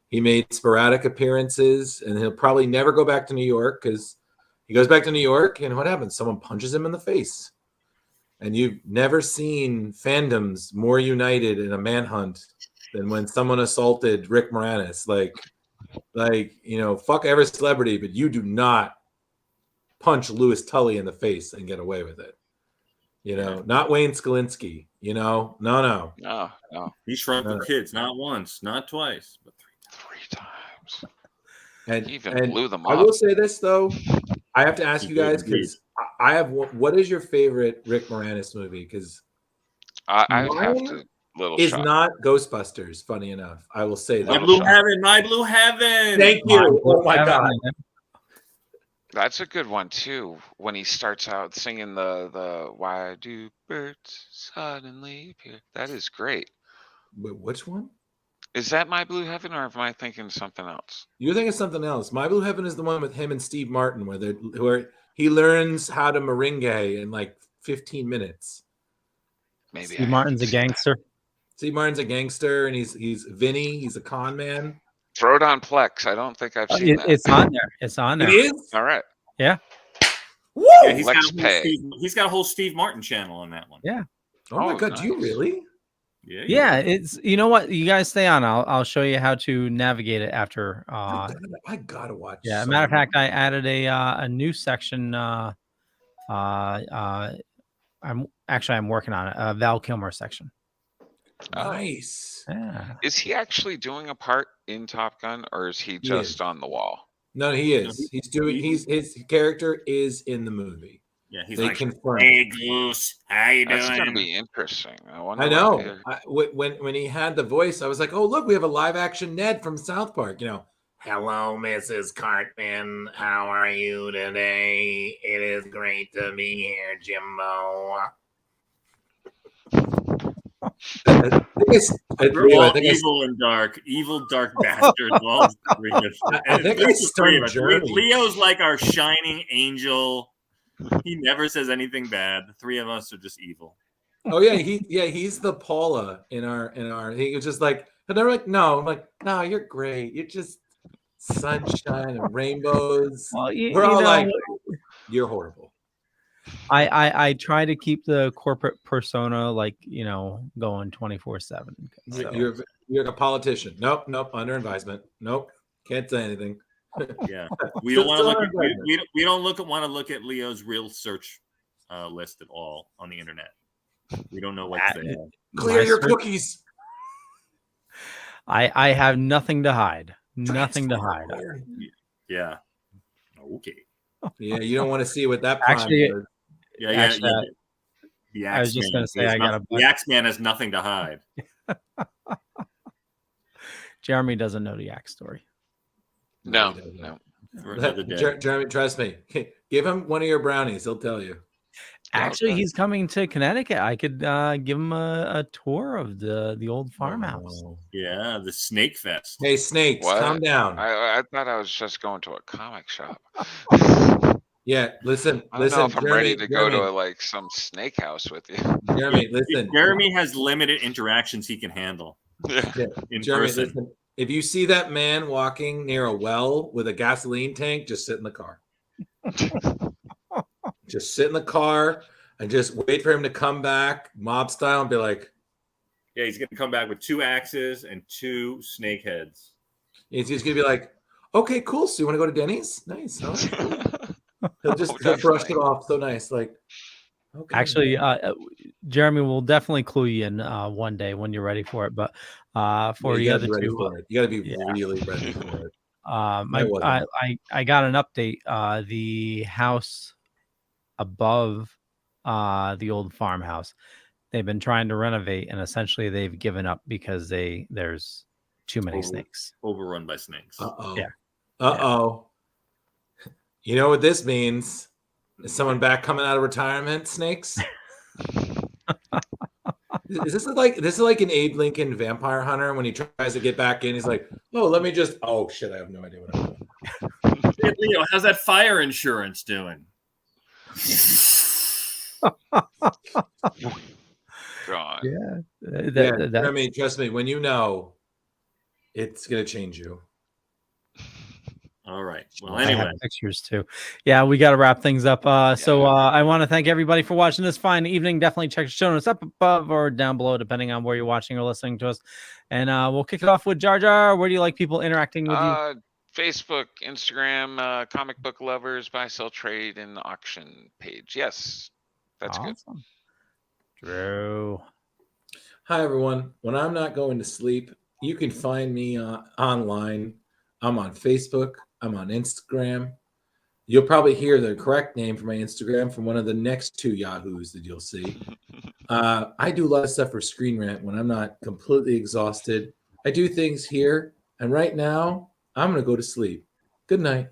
He made sporadic appearances, and he'll probably never go back to New York, because he goes back to New York, and what happens? Someone punches him in the face. And you've never seen fandoms more united in a manhunt than when someone assaulted Rick Moranis. Fuck every celebrity, but you do not punch Louis Tully in the face and get away with it. Not Wayne Scalinski. No. He shrunk the kids not once, not twice, but three times. And he even blew them up. I will say this though, I have to ask you guys, because I have. What is your favorite Rick Moranis movie? Because I have to. Is not Ghostbusters. Funny enough, I will say that. My Blue Heaven. Thank you. Oh my God. That's a good one too. When he starts out singing the "Why do birds suddenly appear?" That is great. Wait, which one? Is that My Blue Heaven, or am I thinking something else? You're thinking something else. My Blue Heaven is the one with him and Steve Martin, where He learns how to merengue in like 15 minutes. Maybe Steve Martin's a gangster. Steve Martin's a gangster, and he's Vinny. He's a con man. Throw it on Plex. I don't think I've seen that. It's on there. It's on there. It is. All right. Yeah. Woo! Yeah, he's Lex got, a whole Pay. he's got a whole Steve Martin channel on that one. Yeah. Oh my Oh, god, do you nice. really? Yeah. It's, you know what? You guys stay on. I'll show you how to navigate it after. I gotta watch. Yeah. some Matter of of fact, I added a new section. I'm working on it. A Val Kilmer section. Nice. Yeah. Is he actually doing a part in Top Gun, or is he just on the wall? No, he is. He's doing. His character is in the movie. Yeah, he's They like, confirmed. hey, Goose, how you That's doing? going to be interesting. I wonder. I what know. they- When he had the voice, I was like, oh look, we have a live action Ned from South Park. You know, hello, Mrs. Cartman. How are you today? It is great to be here, Jimbo. I We're all think evil and dark, dark bastards. All three of us. I think At I least the three of stunned us. Jeremy. Leo's like our shining angel. He never says anything bad. The three of us are just evil. Oh yeah, he's the Paula in our. He was just like, and they're like, no, I'm like, no, you're great. You're just sunshine and rainbows. Well, We're all like, you're horrible. I try to keep the corporate persona like, going 24/7. You're a politician. Nope, under advisement. Nope, can't say anything. Yeah, we don't want to look. We don't want to look at Leo's real search list at all on the internet. We don't know what's there. Clear your cookies. I have nothing to hide. Nothing to hide. Yeah. Okay. Yeah, you don't want to see what that Actually, does. Yeah. The I was just going to say, the Axeman has nothing to hide. Jeremy doesn't know the Axe story. No. For another day. Jeremy, trust me. Give him one of your brownies. He'll tell you. Actually, he's coming to Connecticut. I could give him a tour of the old farmhouse. Oh. Yeah, the Snake Fest. Hey, snakes, What? calm down. I thought I was just going to a comic shop. Yeah, listen. I don't know if I'm Jeremy, ready to go to like some snake house with you. Jeremy, listen. Jeremy has limited interactions he can handle. Yeah, In Jeremy, person. listen. If you see that man walking near a well with a gasoline tank, just sit in the car. Just sit in the car and just wait for him to come back, mob style, and be like, Yeah, he's going to come back with 2 axes and 2 snake heads. he's just gonna be like, okay, cool. So you want to go to Denny's? Nice. All right, cool. He'll brush definitely. it off so nice. Like, okay. Actually, Jeremy will definitely clue you in one day when you're ready for it. But for you the gotta other be ready two, for it. You got to be yeah. really ready for it. I got an update. The house above the old farmhouse, they've been trying to renovate, and essentially they've given up because there's too many snakes. Overrun by snakes. Yeah. Uh-oh. You know what this means? Is someone back coming out of retirement, snakes? Is this like an Abe Lincoln Vampire Hunter when he tries to get back in? He's like, oh, let me just. Oh shit! I have no idea what I'm doing. Hey, Leo, how's that fire insurance doing? God. Yeah. Jeremy, trust me. When you know, it's gonna change you. All right. Well, I anyway. have pictures too. Yeah, we got to wrap things up. So I want to thank everybody for watching this fine evening. Definitely check the show notes up above or down below, depending on where you're watching or listening to us. And we'll kick it off with Jar Jar. Where do you like people interacting with you? Facebook, Instagram, comic book lovers, buy, sell, trade, and auction page. Yes, that's good. Drew. Hi everyone. When I'm not going to sleep, you can find me online. I'm on Facebook. I'm on Instagram. You'll probably hear the correct name for my Instagram from one of the next 2 Yahoos that you'll see. I do a lot of stuff for Screen Rant when I'm not completely exhausted. I do things here, and right now I'm going to go to sleep. Good night.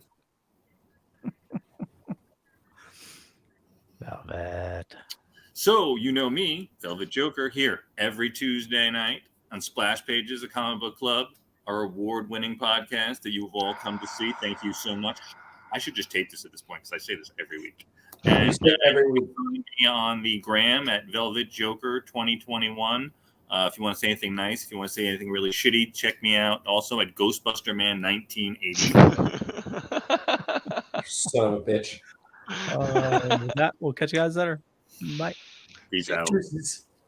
Velvet. So, you know me, Velvet Joker, here every Tuesday night on Splash Pages, a comic book club, our award-winning podcast that you've all come to see. Thank you so much. I should just tape this at this point because I say this every week. You And say it every week. me on the gram at Velvet Joker 2021. If you want to say anything nice, if you want to say anything really shitty, check me out. Also at Ghostbuster Man 1980. Son of a bitch. With that, we'll catch you guys later. Bye. Peace out. Deuces.